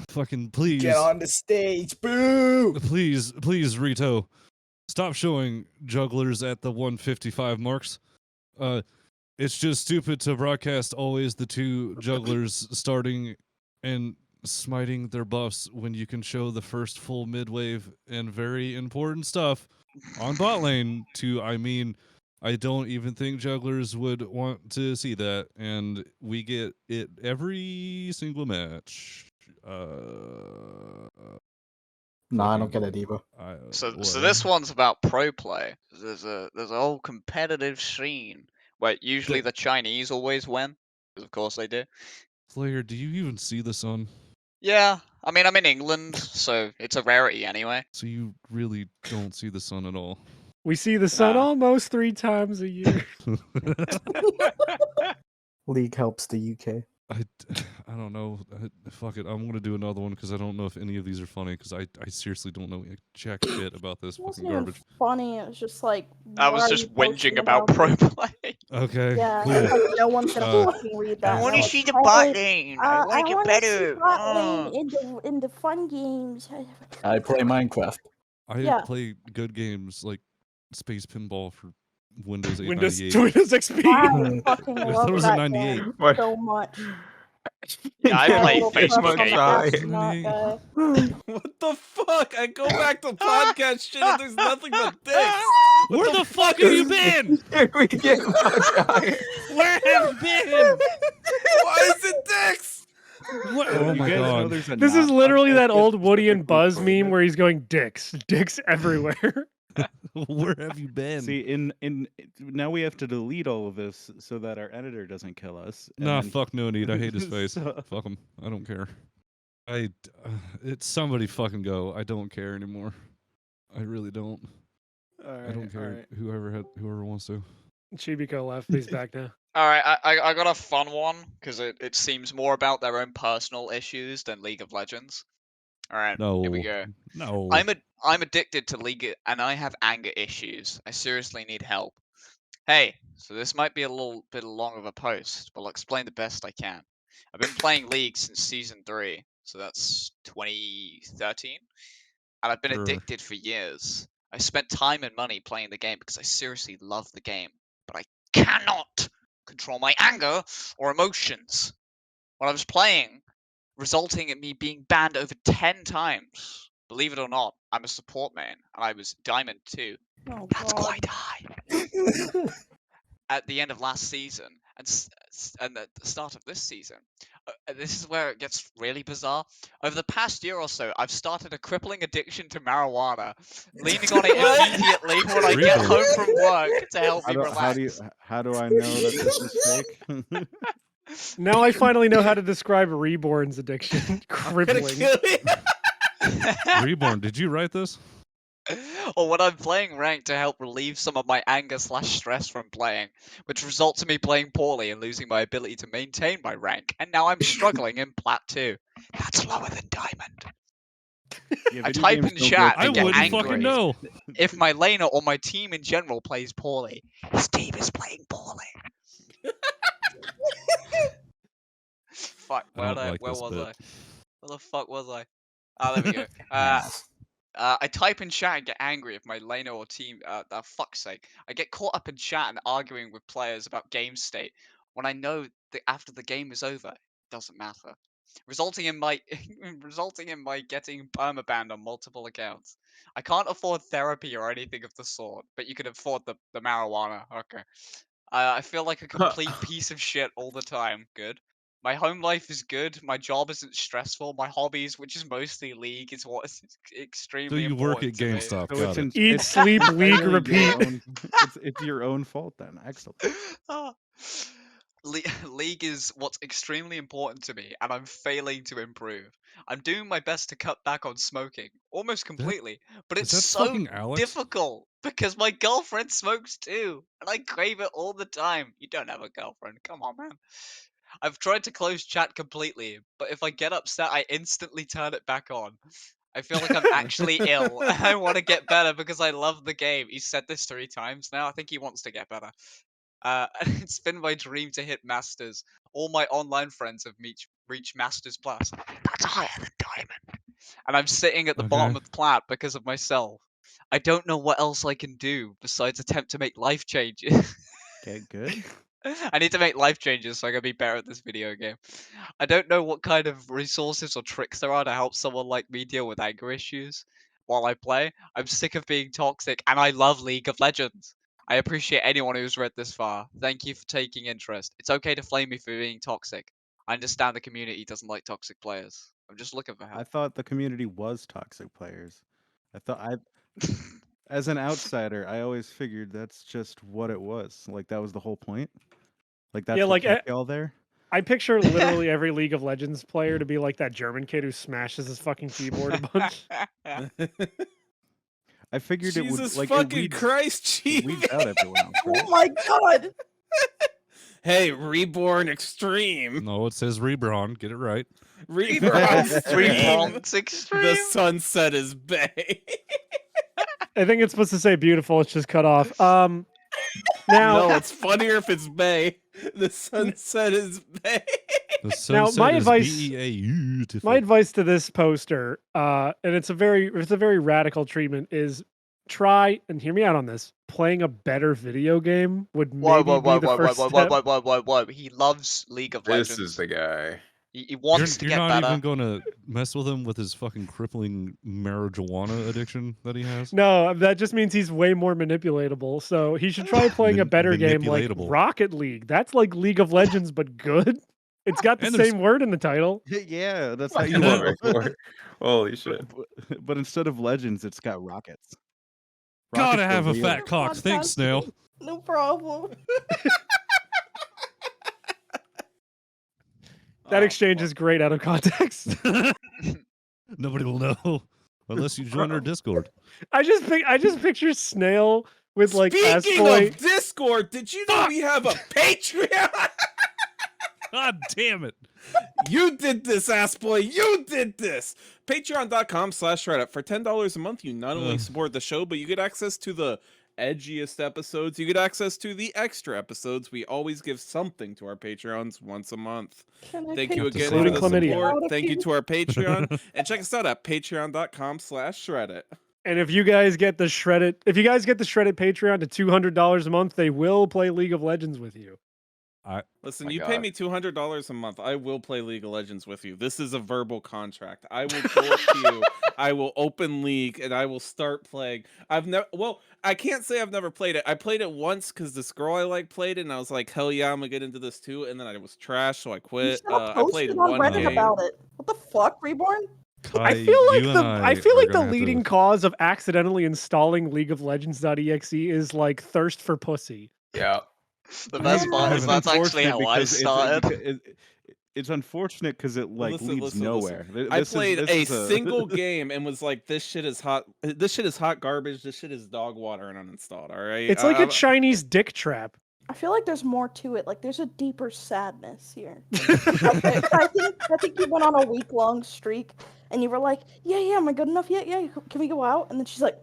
Fucking please. Get on the stage, boo! Please, Rito. Stop showing jugglers at the 155 marks. It's just stupid to broadcast always the two jugglers starting and smiting their buffs when you can show the first full mid-wave and very important stuff on bot lane to, I don't even think jugglers would want to see that, and we get it every single match. No, I don't get it either. So this one's about pro play. There's a whole competitive scene where usually the Chinese always win, because of course they do. Slayer, do you even see the sun? Yeah, I mean I'm in England, so it's a rarity anyway. So you really don't see the sun at all. We see the sun almost 3 times a year. League helps the UK. I don't know. Fuck it. I'm gonna do another one because I don't know if any of these are funny. Because I seriously don't know jack shit about this It fucking wasn't even garbage. funny. It was just like I why was are just you whinging posting about pro play. Okay. Yeah, Cool. it's like no one's gonna fucking read that. I want They're to like, see the "Oh, bot lane. I want to get wanna better. see bot lane in the fun games. I play Minecraft. I Yeah. play good games like Space Pinball for Windows 898. Windows XP. I fucking I love thought it was a that 98. game What? so much. Yeah, I My play little crush Facebook on the games. astronaut guy. What the fuck? I go back to podcast shit and there's nothing but dicks. Where the fuck have you been? we get Where have you been? Why is it dicks? What? So Oh you my guys know god. there's a This is not literally podcast that old that's Woody and specifically Buzz for meme it. where he's going dicks everywhere. Where have you been? See, in now we have to delete all of this so that our editor doesn't kill us. and Nah, then- fuck no need. I hate his face. So- Fuck him. I don't care. It's somebody fucking go. I don't care anymore. I really don't. I don't care. Whoever wants to. Chibiko left. He's back now. All right, I got a fun one because it seems more about their own personal issues than League of Legends. All right, No. here we go. No. I'm addicted to League and I have anger issues. I seriously need help. Hey, so this might be a little bit long of a post, but I'll explain the best I can. I've been playing League since season 3, so that's 2013, and I've been Sure. addicted for years. I spent time and money playing the game because I seriously love the game, but I cannot control my anger or emotions. When I was playing, resulting in me being banned over 10 times. Believe it or not, I'm a support main, and I was Diamond 2. Oh, That's God. quite high. At the end of last season, and at the start of this season, this is where it gets really bizarre. Over the past year or so, I've started a crippling addiction to marijuana, leaning on it immediately when I get home from work to help me relax. How do I know that this is fake? Now I finally know how to describe Reborn's addiction. Crippling. Reborn, did you write this? Or when I'm playing rank to help relieve some of my anger/stress from playing, which results in me playing poorly and losing my ability to maintain my rank, and now I'm struggling in Plat 2. That's lower than Diamond. Yeah, I video type games in don't chat go I and get wouldn't angry fucking know. if my laner or my team in general plays poorly. His team is playing poorly. Fuck, I don't like where this was bit. I? Where the fuck was I? Ah, there we go. I type in chat and get angry if my laner or team, fuck's sake. I get caught up in chat and arguing with players about game state when I know that after the game is over, it doesn't matter. Resulting in my getting permabanned on multiple accounts. I can't afford therapy or anything of the sort, but you can afford the marijuana. Okay. I feel like a complete piece of shit all the time. Good. My home life is good. My job isn't stressful. My hobbies, which is mostly League, is what is So extremely you work important at to me. GameStop. So Got it. Eat, it's sleep, League, entirely your repeat. own- it's your own fault then. Excellent. Ah. League is what's extremely important to me, and I'm failing to improve. I'm doing my best to cut back on smoking, almost completely, but Is it's that so fucking Alex? difficult because my girlfriend smokes too, and I crave it all the time. You don't have a girlfriend, come on, man. I've tried to close chat completely, but if I get upset, I instantly turn it back on. I feel like I'm actually ill. I want to get better because I love the game. He's said this 3 times now. I think he wants to get better. It's been my dream to hit Masters. All my online friends have reached Masters Plus. That's higher than Diamond. And I'm sitting at the bottom of the plat because of myself. I don't know what else I can do besides attempt to make life changes. Get good. I need to make life changes so I can be better at this video game. I don't know what kind of resources or tricks there are to help someone like me deal with anger issues while I play. I'm sick of being toxic, and I love League of Legends. I appreciate anyone who's read this far. Thank you for taking interest. It's okay to flame me for being toxic. I understand the community doesn't like toxic players. I'm just looking for help. I thought the community was toxic players. As an outsider, I always figured that's just what it was. Like that was the whole point. Like that's Yeah, what like, kept y'all there. I picture literally every League of Legends player to be like that German kid who smashes his fucking keyboard a bunch. I figured it would Jesus like fucking Christ, it weeds out everyone else. Oh Right? my god! Hey, Reborn Extreme. No, it says Rebron. Get it right. Reborn Extreme. Extreme. The sunset is bay. I think it's supposed to say beautiful. It's just cut off. Now, No, it's funnier if it's bay. The sunset is bay. The Now, sunset my is advice- beautiful. my advice to this poster, and it's a very radical treatment, is try and hear me out on this. Playing a better video game would maybe be the first step. Whoa. He loves League of Legends. This is the guy. He wants to You're get not better. even going to mess with him with his fucking crippling marijuana addiction that he has? No, that just means he's way more manipulatable. So he should try playing a better game like Manipulatable. Rocket League. That's like League of Legends, but good. It's got the And there's- same word in the title. Yeah, that's how you Love know. it, Lord. Holy shit. But instead of legends, it's got rockets. Gotta Rockets are have a real. fat cock. Thanks, Snail. No problem. That Oh, exchange is great out of context. Nobody will know unless you join our Discord. I just picture Snail with like Speaking Asboy. of Discord, did you know we have a Patreon? God damn it. You did this, ass boy. You did this. Patreon.com/Reddit. For $10 a month, you not only support the show, but you get access to the edgiest episodes. You get access to the extra episodes. We always give something to our Patreons once a month. Can I Thank pick you again Including for the chlamydia. support. Out of Thank you you? to our Patreon. And check us out at patreon.com/Shreddit. And if you guys get the Shreddit Patreon to $200 a month, they will play League of Legends with you. Listen, My you pay God. me $200 a month, I will play League of Legends with you. This is a verbal contract. I will go up to you. I will open League and I will start playing. I can't say I've never played it. I played it once because this girl I like played it, and I was like, hell yeah, I'm gonna get into this too. And then I was trash, so I You quit. should have I posted played on one Reddit game. about it. What the fuck, Reborn? I Kai, feel like you the and I feel are like the gonna have leading to- cause of accidentally installing League of Legends.exe is like thirst for pussy. Yeah. The best part is that's actually how I started. It's unfortunate because it like Listen, leads listen. nowhere. I played a single game and was like, this shit is hot. This shit is hot garbage. This shit is dog water, and uninstalled. All right. It's like a Chinese dick trap. I feel like there's more to it. Like there's a deeper sadness here. I think you went on a week-long streak, and you were like, "Yeah, am I good enough yet? Yeah, can we go out?" And then she's like,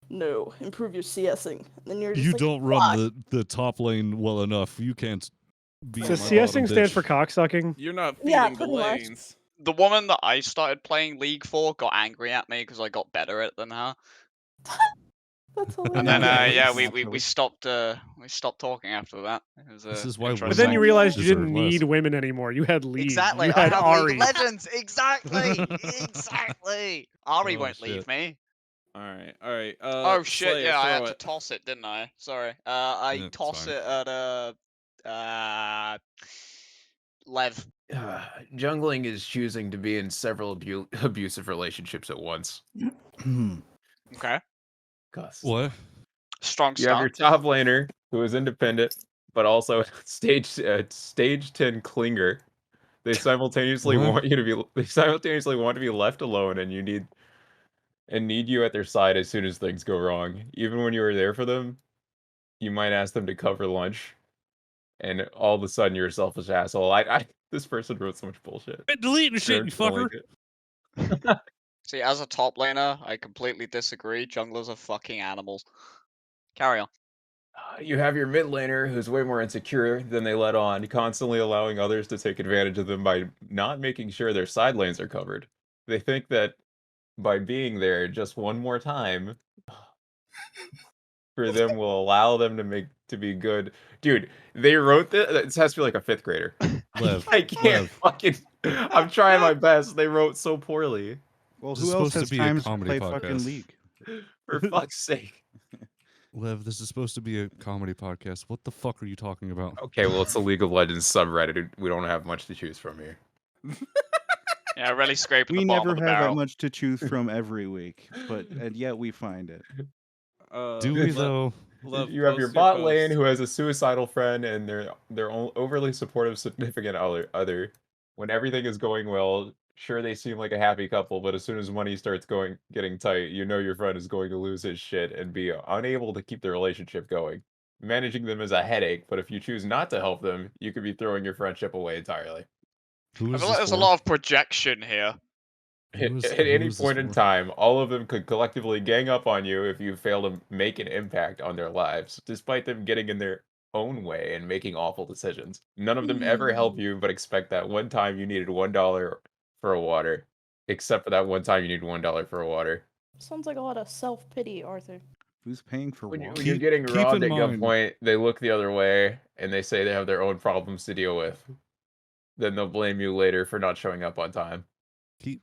no, improve your CSing." And then you're just You like, don't run the top lane well enough. You can't be So my CSing bottom stands bitch. for cocksucking. You're not feeding Yeah, the pretty much. lanes. The woman that I started playing League for got angry at me because I got better at it than her. That's hilarious. And then Yeah, we stopped talking after that. It was, This is why interesting. But then you realized you deserve didn't less. need women anymore. You had League. Exactly. You I had have Ari. League of Legends. Exactly. Exactly. Ari Oh, won't shit. leave me. All right. Oh shit! Slayer, Yeah, I throw had to it. toss it, didn't I? Sorry. I Yeah, it's toss fine. it at Lev. Jungling is choosing to be in several abusive relationships at once. Okay. Gus. What? Strong You have your start. top laner who is independent, but also stage 10 clinger. They simultaneously What? want you to be. They simultaneously want to be left alone, and need you at their side as soon as things go wrong. Even when you were there for them, you might ask them to cover lunch, and all of a sudden you're a selfish asshole. This person wrote so much bullshit. Deleting shit, you fucker. See, as a top laner, I completely disagree. Junglers are fucking animals. Carry on. You have your mid laner who's way more insecure than they let on, constantly allowing others to take advantage of them by not making sure their side lanes are covered. They think that by being there just one more time for them will allow them to be good. Dude, they wrote this. This has to be like a 5th grader. Lev, I can't fucking. I'm trying my best. They wrote so poorly. Well, This is who else supposed has to be a time to comedy play fucking podcast. League? For fuck's sake. Lev, this is supposed to be a comedy podcast. What the fuck are you talking about? Okay, well, it's a League of Legends subreddit. We don't have much to choose from here. Yeah, really scraping We the bottom never of the have that barrel. much to choose from every week, and yet we find it. Do we though? You have your bot lane who has a suicidal friend and their overly supportive significant other. When everything is going well, sure they seem like a happy couple, but as soon as money starts getting tight, you know your friend is going to lose his shit and be unable to keep the relationship going. Managing them is a headache, but if you choose not to help them, you could be throwing your friendship away entirely. Who I is feel like this there's a for? lot of projection here. At any point in time, all of them could collectively gang up on you if you fail to make an impact on their lives, despite them getting in their own way and making awful decisions. None of them ever help you, but expect that one time you needed $1 for a water, except for that one time you needed $1 for a water. Sounds like a lot of self-pity, Arthur. Who's paying for When water? you're getting keep robbed in at mind- gunpoint, they look the other way and they say they have their own problems to deal with. Then they'll blame you later for not showing up on time.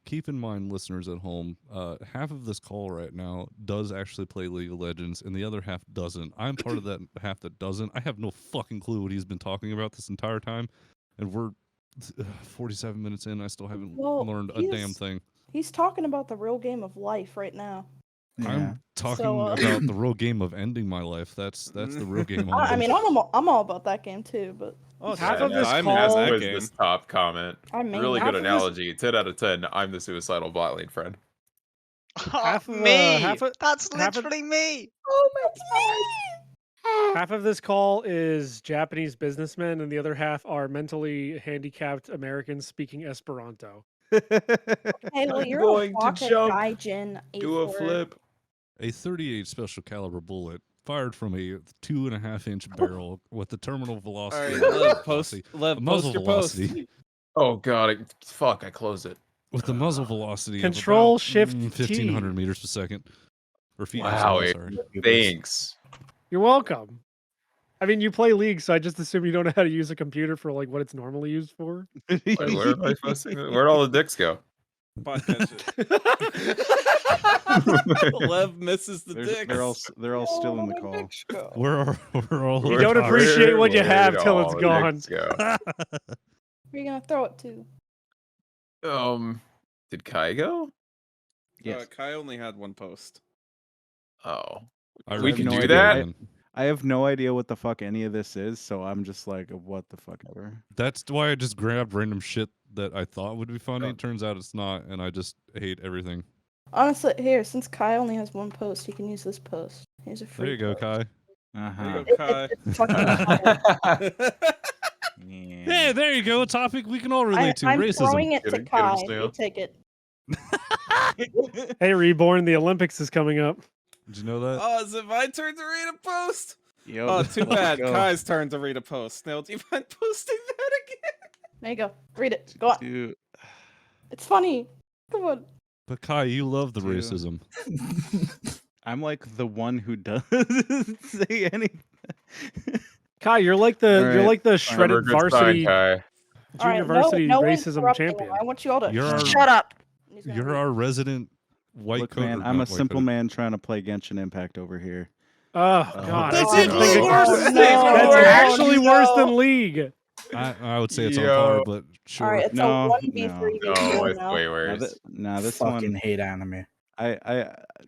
Keep in mind, listeners at home, half of this call right now does actually play League of Legends, and the other half doesn't. I'm part of that half that doesn't. I have no fucking clue what he's been talking about this entire time, and we're 47 minutes in. I still haven't learned a damn thing. He's talking about the real game of life right now. I'm talking So, about the real game of ending my life. That's the real game. I mean, I'm all about that game too, but half of this As call was this top comment. I mean, Really half good of this- analogy. 10 out of 10. I'm the suicidal bot lane friend. half of, Me! half That's of- literally me! Oh, that's half of this call is Japanese businessmen, and the other half are mentally handicapped Americans speaking Esperanto. Hey, well, you're going a to jump, gaijin, Do a Afor. flip. A 38 special caliber bullet fired from a 2.5-inch barrel with the terminal velocity. Alright, Lev, post muzzle your velocity. post. Oh god, fuck, I closed it. With the muzzle velocity Control of about, Shift 1,500 T. meters per second. Or feet per Wow, second, sorry. thanks. You're welcome. I mean, you play League, so I just assume you don't know how to use a computer for like what it's normally used for. Wait, where am I posting it? Where'd all the dicks go? Podcast it. Lev misses the dicks. They're all still in the call. We're all You don't appreciate what you have till it's all the gone. dicks go? Where are you gonna throw it to? Did Kai go? Yes. Kai only had one post. Oh. I We reckon can you do should that? go in. I have no idea what the fuck any of this is, so I'm just like, what the fuck ever. That's why I just grabbed random shit that I thought would be funny. Turns out it's not, and I just hate everything. Honestly, here, since Kai only has one post, he can use this post. Here's a free There you go, post. Kai. Uh-huh. There you go, Kai. It's fucking Hey, there you go. A topic we can all relate to. I'm Racism. throwing it to Get him, Kai. Snail. You take it. Hey, Reborn, the Olympics is coming up. Did you know that? Oh, is it my turn to read a post? Yo, Oh, too let's bad. go. Kai's turn to read a post. Snail, do you mind posting that again? There you go. Read it. Go on. Dude. It's funny. Come on. But Kai, you love the Dude. racism. I'm like the one who doesn't say anything. Kai, you're like the All right. shredded varsity All right, junior varsity no racism interrupting champion. him. I want you all to You're our- shut up. He's gonna You're read. our resident white Look, coder. man, I'm a not white simple coder. man trying to play Genshin Impact over here. Oh God, That's I even can't think of- worse. That's No, actually no. worse than League. I would say it's Yo. on par, but sure. All right, it's No, a 1v3 No, video it's now. way Now, worse. this Fucking one, hate anime.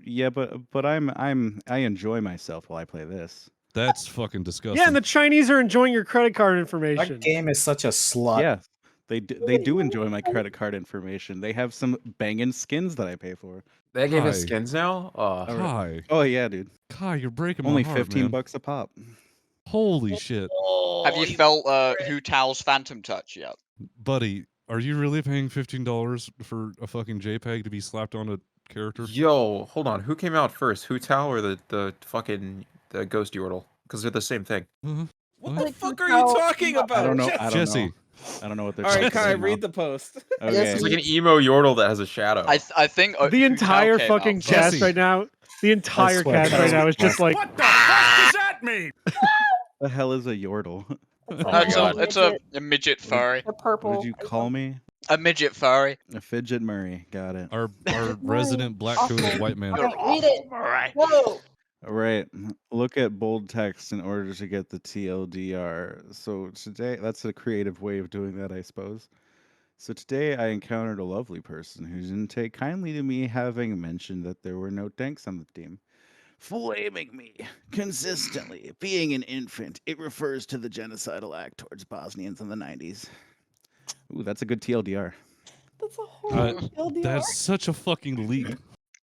yeah, but I enjoy myself while I play this. That's fucking disgusting. Yeah, and the Chinese are enjoying your credit card That information. game is such a slut. Yeah, they do enjoy my credit card information. They have some banging skins that I pay for. They gave us Kai. skins now? Oh, Kai, Oh yeah, dude. Kai, you're breaking Only my heart, 15 man. bucks a pop. Holy shit, Have you felt Hu Tao's Phantom Touch yet? buddy. Are you really paying $15 for a fucking JPEG to be slapped on a character? yo, hold on. Who came out first? Hu Tao or the fucking the Ghost Yordle? Because they're the same thing. Uh-huh. What What? the fuck are you talking about? I don't know. I don't Jesse. know. I don't know what they're All right, talking Kai, about. read the post. Okay. It's like an emo Yordle that has a shadow. I think The Hu Tao entire came fucking out first. cast Jesse. right now, the entire swear, cast right now is just like, What the fuck does that mean? The hell is a Yordle? It's a midget furry. The What purple. did you call me? A midget furry. A fidget Murray. Got it. Our resident black-coated white man. You're Read it. Alright. Whoa. All right. Look at bold text in order to get the TLDR. So today, that's a creative way of doing that, I suppose. So today I encountered a lovely person who didn't take kindly to me having mentioned that there were no tanks on the team. Flaming me consistently. Being an infant, it refers to the genocidal act towards Bosnians in the 90s. Ooh, that's a good TLDR. That's a horrible TLDR. That's such a fucking leap.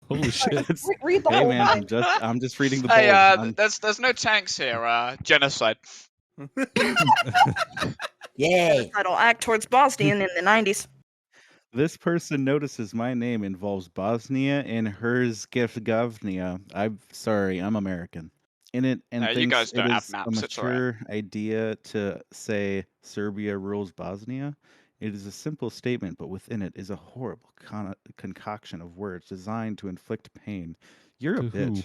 Holy shit. Read the Hey whole man, thing. I'm just reading the bold. Hey, there's no tanks here. Genocide. Yay. Genocidal act towards Bosnian in the 90s. This person notices my name involves Bosnia and Herzegovina. I'm sorry, I'm American. In it, and No, you thinks guys don't it have is maps, a it's alright. mature idea to say Serbia rules Bosnia. It is a simple statement, but within it is a horrible concoction of words designed to inflict pain. You're a To who? bitch.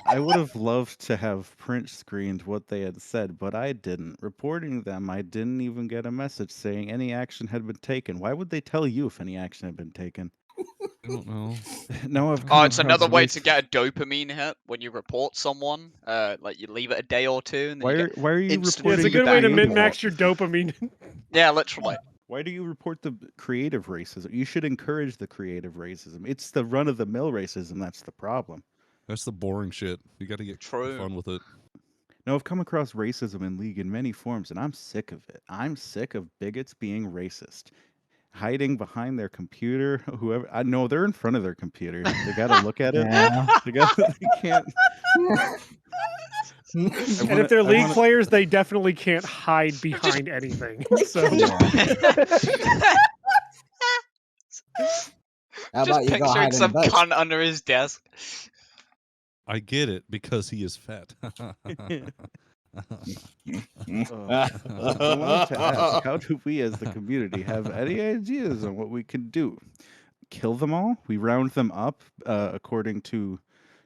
I would have loved to have print screened what they had said, but I didn't. Reporting them, I didn't even get a message saying any action had been taken. Why would they tell you if any action had been taken? I don't know. No, I've Oh, come it's across another way race- to get a dopamine hit when you report someone. Like you leave it a day or two, and then you get Why are you instant yeah, it's a reporting good the way to creative- min-max your dopamine. yeah, literally. Why do you report the creative racism? You should encourage the creative racism. It's the run-of-the-mill racism that's the problem. That's the boring shit. You got to get True. fun with it. No, I've come across racism in League in many forms, and I'm sick of it. I'm sick of bigots being racist. Hiding behind their computer, whoever. I know they're in front of their computer. They got to look at it. Yeah. They can't. And if they're league players, they definitely can't hide behind anything. So How Just about you go picturing hide in some the boats? cunt under his desk. I get it because he is fat. I wanted to ask, how do we as the community have any ideas on what we can do? Kill them all? We round them up according to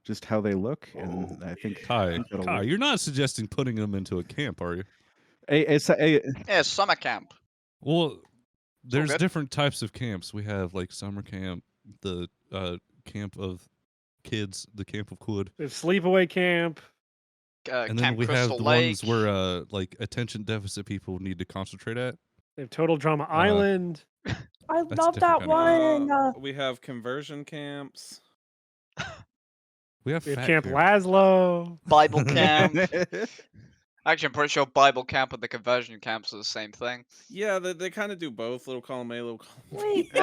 just how they look, and I think Kai, that'll Kai, work. you're not suggesting putting them into a camp, are you? Yeah, summer camp. Well, there's good. different types of camps. We have like summer camp, the camp of kids, the camp of Quid, there's sleepaway camp. and then Camp we Crystal have the Lake. ones where like attention deficit people need to concentrate at. They have Total Drama Island. I That's love that different one. We have conversion camps. We have We have fat Camp camp. Laszlo. Bible camp. Actually, I'm pretty sure Bible camp and the conversion camps are the same thing. Yeah, they kind of do both. Little column A, little column B. Wait, no.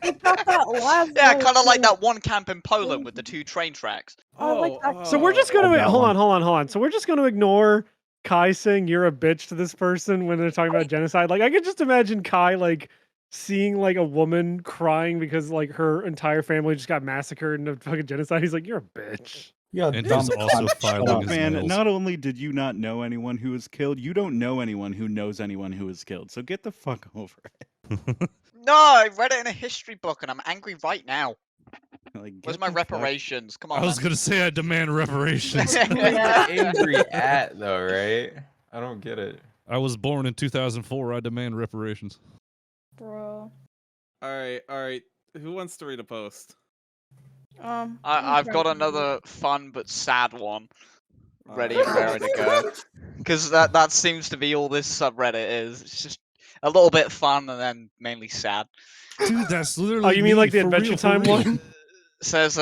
It's not that last Yeah, one. kind of like that one camp in Poland with the 2 train tracks. I like that. So we're just gonna that hold one. on. So we're just gonna ignore Kai saying you're a bitch to this person when they're talking about genocide. Like I could just imagine Kai like seeing like a woman crying because like her entire family just got massacred in a fucking genocide. He's like, you're a bitch. You're a And dumb he's also cunt. Shut filing up. his Man, nails. not only did you not know anyone who was killed, you don't know anyone who knows anyone who was killed. So get the fuck over it. No, I read it in a history book and I'm angry right now. Like, Where's get my the fuck- reparations? Come on. I was man. gonna say I demand reparations. Angry at though, right? I don't get it. I was born in 2004. I demand reparations. Bro. All right. Who wants to read a post? I've got another fun but sad one ready and raring to go. Because that seems to be all this subreddit is. It's just a little bit fun and then mainly sad. Dude, that's literally. Oh, you mean me, like the for Adventure real, for Time real. one? Says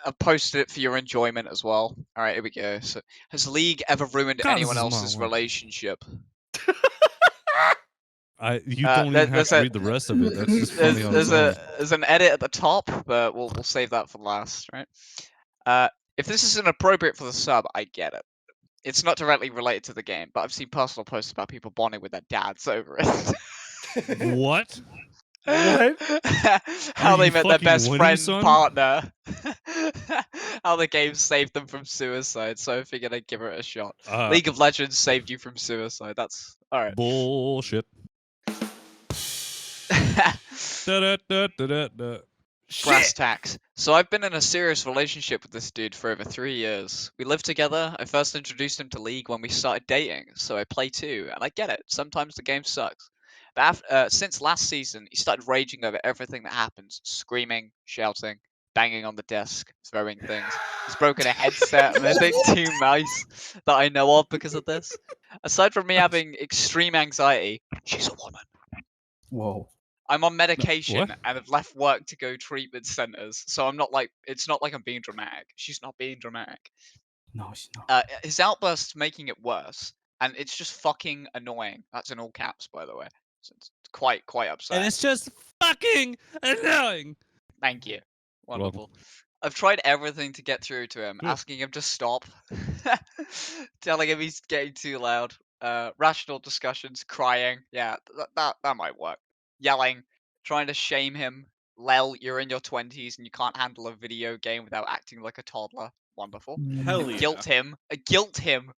I've posted it for your enjoyment as well. All right, here we go. So, has League ever ruined God, anyone this is my else's one. relationship? You don't even have to read the rest of it. That's just funny on its own. There's an edit at the top, but we'll save that for last, right? If this is inappropriate for the sub, I get it. It's not directly related to the game, but I've seen personal posts about people bonding with their dads over it. What? What? How Are they you met their fucking best winning, friend son? partner. How the game saved them from suicide, so I figured I'd give it a shot. League of Legends saved you from suicide. That's alright. Bullshit. Da-da-da-da-da-da. Brass tacks. So I've been in a serious relationship with this dude for over 3 years. We lived together. I first introduced him to League when we started dating, so I play too, and I get it. Sometimes the game sucks. But since last season, he started raging over everything that happens, screaming, shouting, banging on the desk, throwing things. He's broken a headset and I think 2 mice that I know of because of this. Aside from me having extreme anxiety, she's a woman. Whoa. I'm on medication What? and have left work to go treatment centers, so I'm not like it's not like I'm being dramatic. She's not being dramatic. No, she's not. His outbursts making it worse, and it's just fucking annoying. That's in all caps, by the way. So it's quite upsetting. And it's just fucking annoying. Thank you. Welcome. Wonderful. I've tried everything to get through to him, Good. asking him to stop, telling him he's getting too loud, rational discussions, crying. Yeah, that might work. Yelling, trying to shame him. Lel, you're in your 20s and you can't handle a video game without acting like a toddler. Wonderful. Hell yeah. Guilt him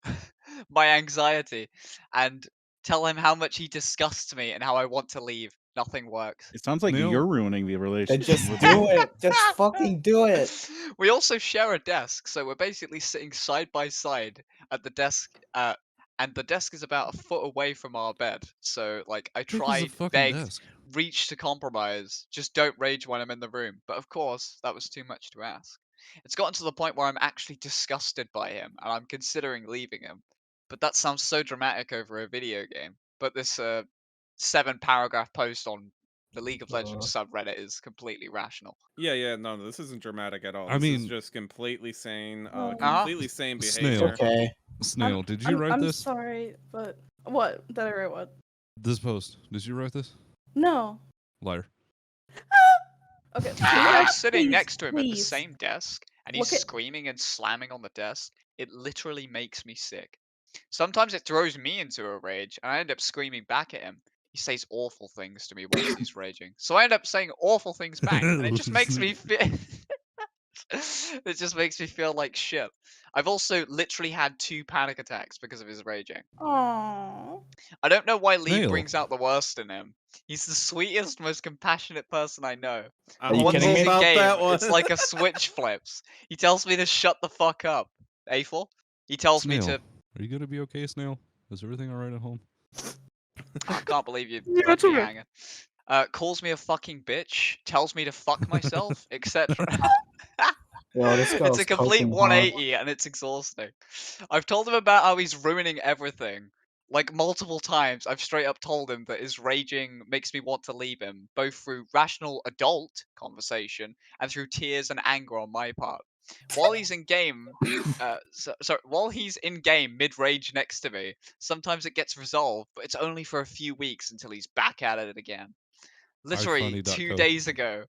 my anxiety, and tell him how much he disgusts me and how I want to leave. Nothing works. It sounds like Snail? you're ruining the Then relationship. just with do it. Just fucking do it. We also share a desk, so we're basically sitting side by side at the desk, and the desk is about a foot away from our bed. So, like, I Big as a tried, fucking begged, desk. reached to compromise. Just don't rage when I'm in the room. But of course, that was too much to ask. It's gotten to the point where I'm actually disgusted by him, and I'm considering leaving him. But that sounds so dramatic over a video game. But this 7-paragraph post on the League of Legends subreddit is completely rational. Yeah, no, this isn't dramatic at all. I This is mean- just completely sane, Oh. completely sane Snail. behavior. Okay. Snail, did you write I'm this? sorry, but what? Did I write what? This post. Did you write this? No. Liar. Okay. I'm sitting please, next to him at the please. same desk, and he's Look at- screaming and slamming on the desk. It literally makes me sick. Sometimes it throws me into a rage, and I end up screaming back at him. He says awful things to me whilst he's raging, so I end up saying awful things back, and it just makes me feel. It just makes me feel like shit. I've also literally had 2 panic attacks because of his raging. Aww. I don't know why Lee Snail. brings out the worst in him. He's the sweetest, most compassionate person I know. I Are you don't Once kidding know he's me? in about game, that one. it's like a switch flips. He tells me to shut the fuck up. Afor? He tells me Snail, to. are you gonna be okay, Snail? Is everything alright at home? I can't believe you Yeah, left it's me okay. hanging. Calls me a fucking bitch. Tells me to fuck myself, etc. Well, this It's girl's a complete coping hard. 180 and it's exhausting. I've told him about how he's ruining everything. Like multiple times, I've straight up told him that his raging makes me want to leave him, both through rational adult conversation and through tears and anger on my part. While he's in game, while he's in game mid rage next to me, sometimes it gets resolved, but it's only for a few weeks until he's back at it again. Literally 2 ifunny.co. days ago.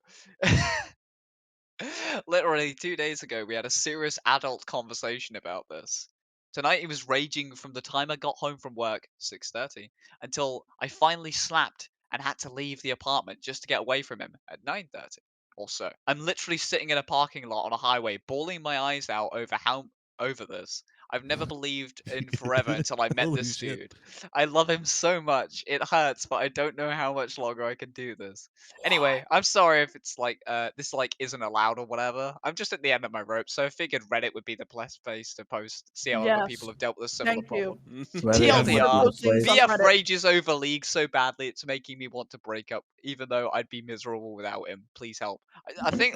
Literally 2 days ago, we had a serious adult conversation about this. Tonight, he was raging from the time I got home from work, 6:30, until I finally slapped and had to leave the apartment just to get away from him at 9:30 or so. I'm literally sitting in a parking lot on a highway, bawling my eyes out over this. I've never believed in forever until I met Holy this shit. dude. I love him so much. It hurts, but I don't know how much longer I can do this. Anyway, I'm sorry if it's like this like isn't allowed or whatever. I'm just at the end of my rope, so I figured Reddit would be the best place to post, see how other people Yes. have dealt with a similar Thank you. problem. Reddit is TLDR, the best place. on VF Reddit. rages over League so badly it's making me want to break up, even though I'd be miserable without him. Please help. I think.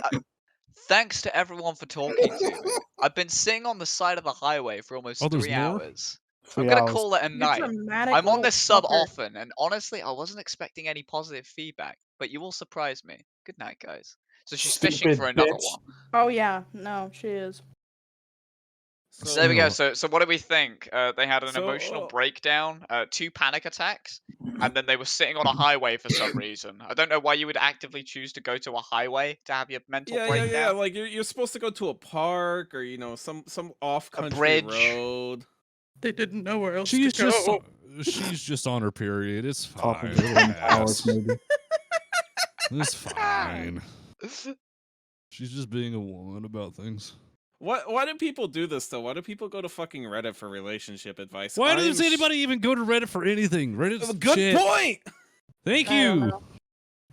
Thanks to everyone for talking to me. I've been sitting on the side of the highway for almost Oh, there's 3 more? hours. 3 I'm gonna hours. call it a You night. dramatic I'm on little this sub fucker. often, and honestly, I wasn't expecting any positive feedback, but you all surprised me. Good night, guys. So she's fishing for Stupid another bitch. one. Oh yeah, no, she is. So there we go. So- So what do we think? They had an So, emotional breakdown, 2 panic attacks, and then they were sitting on a highway for some reason. I don't know why you would actively choose to go to a highway to have your mental yeah, breakdown. like you're supposed to go to a park or some off country bridge. road. They didn't know where else She's to go. just she's just on her period. It's Top fine. of the It'll Twin pass. Towers, maybe. It's fine. She's just being a woman about things. Why do people do this though? Why do people go to fucking Reddit for relationship advice? Why I does am anybody even go to Reddit for anything? Reddit's Good shit. point. Thank I don't you. know.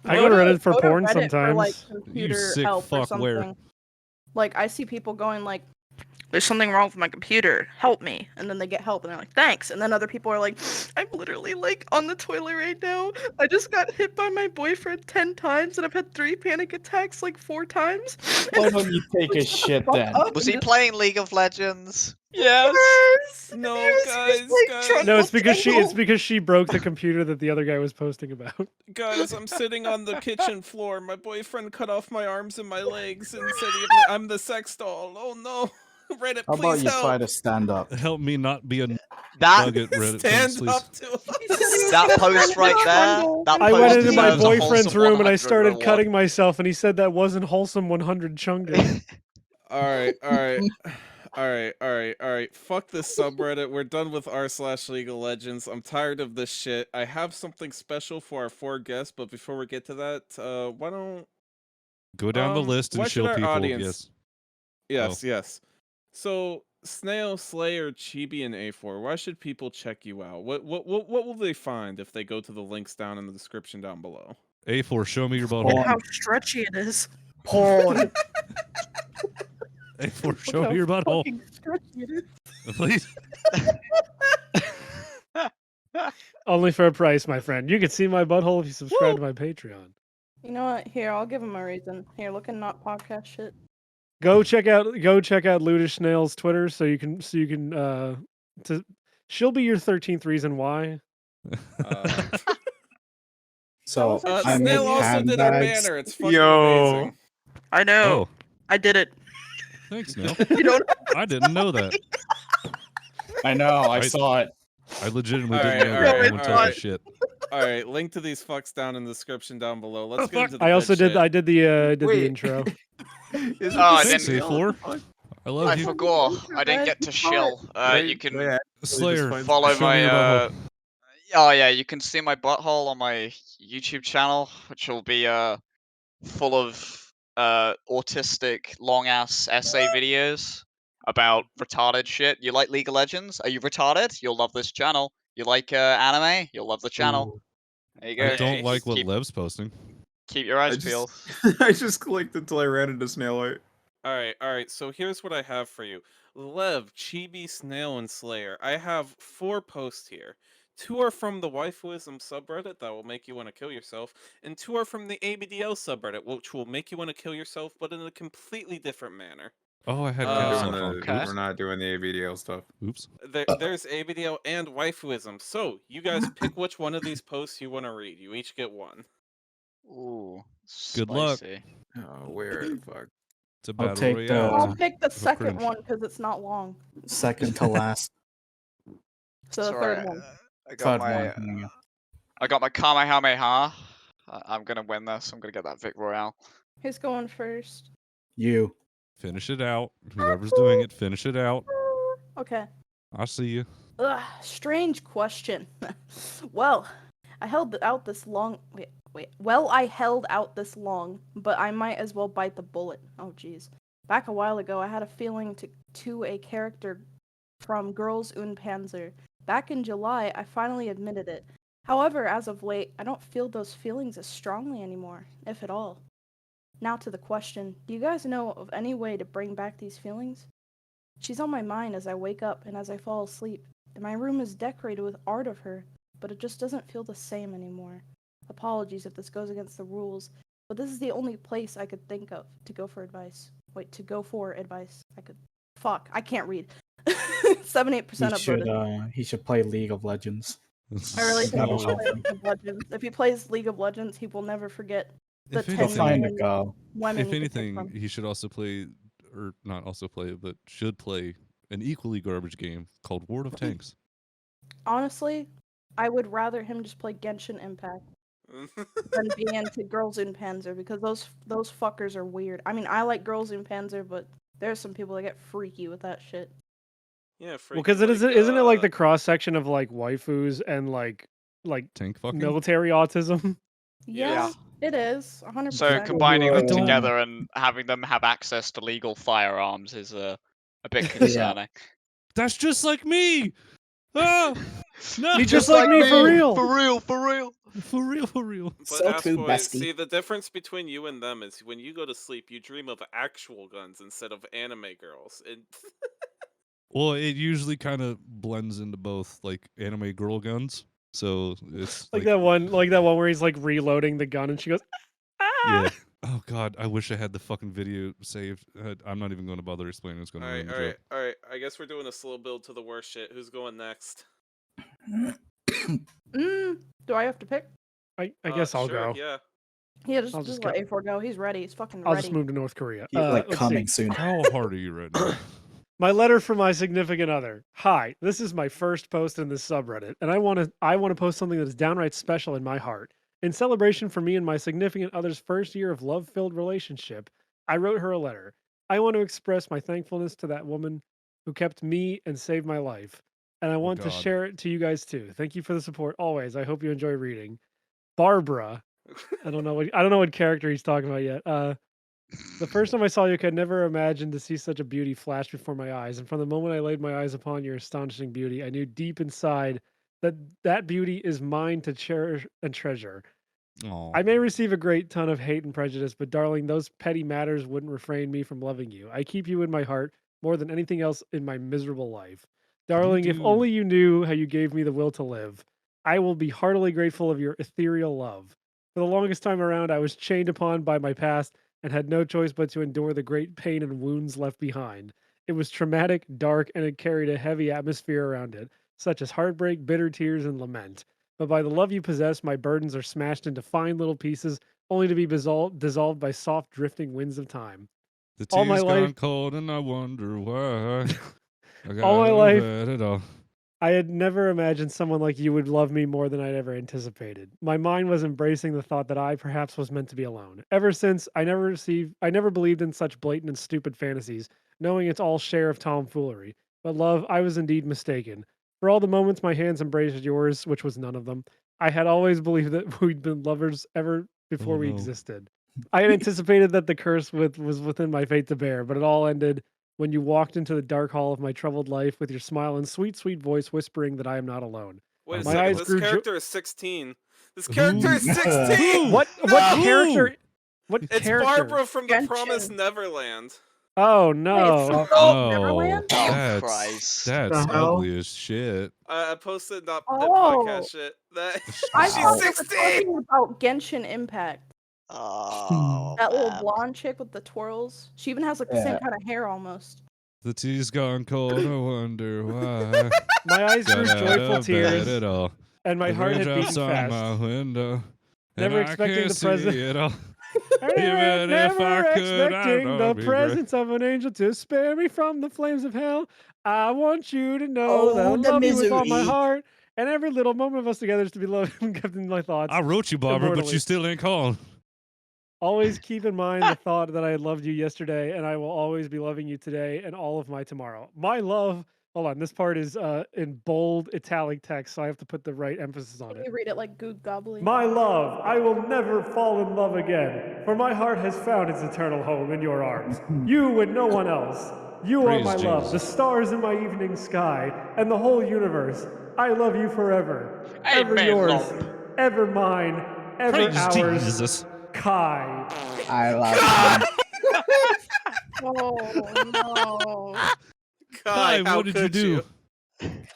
I go to Reddit for Go to porn Reddit for, like, sometimes. computer sick help or fuck, where? something. Like I see people going like, "There's something wrong with my computer. Help me!" And then they get help, and they're like, "Thanks." And then other people are like, "I'm literally like on the toilet right now. I just got hit by my boyfriend 10 times, and I've had 3 panic attacks like 4 times." Why don't you take a shit then? Was he playing League of Legends? Yes. No, Yes, guys, he's like guys. No, it's because Jungle. she broke the computer that the other guy was posting about. Guys, I'm sitting on the kitchen floor. My boyfriend cut off my arms and my legs and said I'm the sex doll. Oh no. Reddit, How about please you help. try to stand up? Help me not be a That nugget, Reddit. Stand please. up to that post right there. That I post went into my deserves a boyfriend's wholesome room and I 100 started reward. cutting myself, and he said that wasn't wholesome 100 chungus. Alright. Fuck this subreddit. We're done with r/League of Legends. I'm tired of this shit. I have something special for our 4 guests, but before we get to that, why don't Go down the list why and should show our people. audience- Yes. Yes. So Snail, Slayer, Chibi, and Afor, why should people check you out? What will they find if they go to the links down in the description down below? A4, show me your Look butthole. at how stretchy it is. Porn. A4, Look show how me your butthole. fucking stretchy it is. Please. Only for a price, my friend. You can see my butthole if you subscribe to my Patreon. You know what? Here, I'll give him a reason. Here, look at not podcast shit. Go check out Ludish Snail's Twitter so you can she'll be your 13th reason why. So I Snail make also did our handbags. banner. It's fucking amazing. I know. Oh, I did it. thanks, Neil. You don't I didn't know that. I know. I saw it. I legitimately Alright, didn't know that. alright, No one told me alright. shit. Alright, link to these fucks down in the description down below. Let's get into the I also good did I did the Wait. intro. Oh, I Thanks, didn't. A4. I love I you. forgot. I didn't get to shill. You can Slayer, follow show me your my. butthole. Oh yeah, you can see my butthole on my YouTube channel, which will be full of autistic long ass essay videos about retarded shit. You like League of Legends? Are you retarded? You'll love this channel. You like anime? You'll love the channel. There you go. I don't like what keep, Lev's posting. keep your eyes peeled. I just clicked until I ran into Snail art. Alright, so here's what I have for you. Lev, Chibi, Snail, and Slayer. I have 4 posts here. 2 are from the waifuism subreddit that will make you want to kill yourself, and 2 are from the ABDL subreddit, which will make you want to kill yourself, but in a completely different manner. Oh, I had Uh, caps Doing lock on. the, okay. We're not doing the ABDL stuff. Oops. There's ABDL and waifuism, so you guys pick which one of these posts you want to read. You each get one. Ooh, Good luck. spicy. Oh, where the fuck? It's a I'll battle take the- royale. I'll pick the for second Cringe. one because it's not long. Second to last. So the Sorry, third one. I got Third my. one. I got my Kamehameha. I'm gonna win this. I'm gonna get that Vic Royale. Who's going first? You. Finish it out. Whoever's doing it, finish it out. Okay. I see you. Ugh, strange question. Well, I held out this long. Wait. Well, I held out this long, but I might as well bite the bullet. Oh, jeez. Back a while ago, I had a feeling to a character from Girls und Panzer. Back in July, I finally admitted it. However, as of late, I don't feel those feelings as strongly anymore, if at all. Now to the question, do you guys know of any way to bring back these feelings? She's on my mind as I wake up and as I fall asleep, and my room is decorated with art of her, but it just doesn't feel the same anymore. Apologies if this goes against the rules, but this is the only place I could think of to go for advice. Fuck, I can't read. 78% He should play League of Legends. I really think That'll he should help play him. League of Legends. If he plays League of Legends, he will never forget the If 10 anything- Find a million girl. women If you could pick anything, from. he should also play, or not also play, but should play an equally garbage game called World of Tanks. Honestly, I would rather him just play Genshin Impact than be into Girls in Panzer because those fuckers are weird. I mean, I like Girls in Panzer, but there's some people that get freaky with that shit. Yeah, Well, freaky, because like, isn't it like the cross section of like waifus and like Tank fucking? military autism? Yeah, it is 100%. So combining I them don't- together and having them have access to legal firearms is a bit Yeah. concerning. That's just like me! Oh! No! He's just like me for real. For real, for real. For real, for real. But So true, Boys, bestie. see, the difference between you and them is when you go to sleep, you dream of actual guns instead of anime girls. Well, it usually kind of blends into both, like, anime girl guns. So it's Like that one where he's like reloading the gun and she goes, ah! Yeah. Oh god, I wish I had the fucking video saved. I'm not even going to bother explaining what's going on. All right. I guess we're doing a slow build to the worst shit. Who's going next? Do I have to pick? I guess I'll sure, go. Yeah. Yeah, I'll just just let go. A4 go. He's ready. He's fucking I'll ready. just move to North Korea. He's like let's coming see. soon. How hard are you right now? My letter from my significant other. Hi, this is my first post in this subreddit, and I want to post something that is downright special in my heart. In celebration for me and my significant other's first year of love-filled relationship, I wrote her a letter. I want to express my thankfulness to that woman who kept me and saved my life, and I want to God. share it to you guys too. Thank you for the support always. I hope you enjoy reading. Barbara. I don't know what character he's talking about yet. The first time I saw you, I could never imagine to see such a beauty flash before my eyes. And from the moment I laid my eyes upon your astonishing beauty, I knew deep inside that that beauty is mine to cherish and treasure. Aw. I may receive a great ton of hate and prejudice, but darling, those petty matters wouldn't refrain me from loving you. I keep you in my heart more than anything else in my miserable life. Darling, if do? only you knew how you gave me the will to live. I will be heartily grateful of your ethereal love. For the longest time around, I was chained upon by my past and had no choice but to endure the great pain and wounds left behind. It was traumatic, dark, and it carried a heavy atmosphere around it, such as heartbreak, bitter tears, and lament. But by the love you possess, my burdens are smashed into fine little pieces, only to be dissolved by soft, drifting winds of time. The all my tea's gone life- cold and I wonder why. I All my gotta life- bet it all. I had never imagined someone like you would love me more than I'd ever anticipated. My mind was embracing the thought that I perhaps was meant to be alone. Ever since, I never believed in such blatant and stupid fantasies, knowing it's all share of tomfoolery. But love, I was indeed mistaken. For all the moments my hands embraced yours, which was none of them, I had always believed that we'd been lovers ever before we no. existed. I had anticipated that the curse was within my fate to bear, but it all ended when you walked into the dark hall of my troubled life with your smile and sweet, sweet voice whispering that I am not alone. Wait a My second. eyes This grew character is 16. This character is 16. What character? What It's character? Barbara from the Genshin. Promised Neverland. Oh Wait, no. from Oh, Neverland? Oh, Christ. that's The hell? ugly as shit. I posted that Oh. podcast shit. That I she's thought we were 16. talking about Genshin Impact. Oh, That little man. blonde chick with the twirls. She even has like the same Yeah. kind of hair almost. The tea's gone cold. I wonder why. My eyes grew Gotta joyful bet tears, it all. and my The heart had raindrops beaten on my fast. window. Never and I expecting can't the see present- it all. Never Even if I could, I expecting know the it'd be great. presence of an angel to spare me from the flames of hell. I want you to know that I Oh, the love you with all my misery. heart, and every little moment of us together is to be loved and kept in my thoughts. I wrote you, Barbara, but Immortally. you still ain't called. Always keep in mind the thought that I had loved you yesterday, and I will always be loving you today and all of my tomorrow. My love. Hold on, this part is in bold italic text, so I have to put the right emphasis on Can it. you read it like Good Goblin? My love, I will never fall in love again, for my heart has found its eternal home in your arms. You and no one else. You Praise are my love, the Jesus. stars in my evening sky, and the whole universe. I love you forever. Ever Amen, yours, Lord. ever mine, ever Praise ours. Jesus. Kai. I love him. Oh no. Kai, How what did you could do?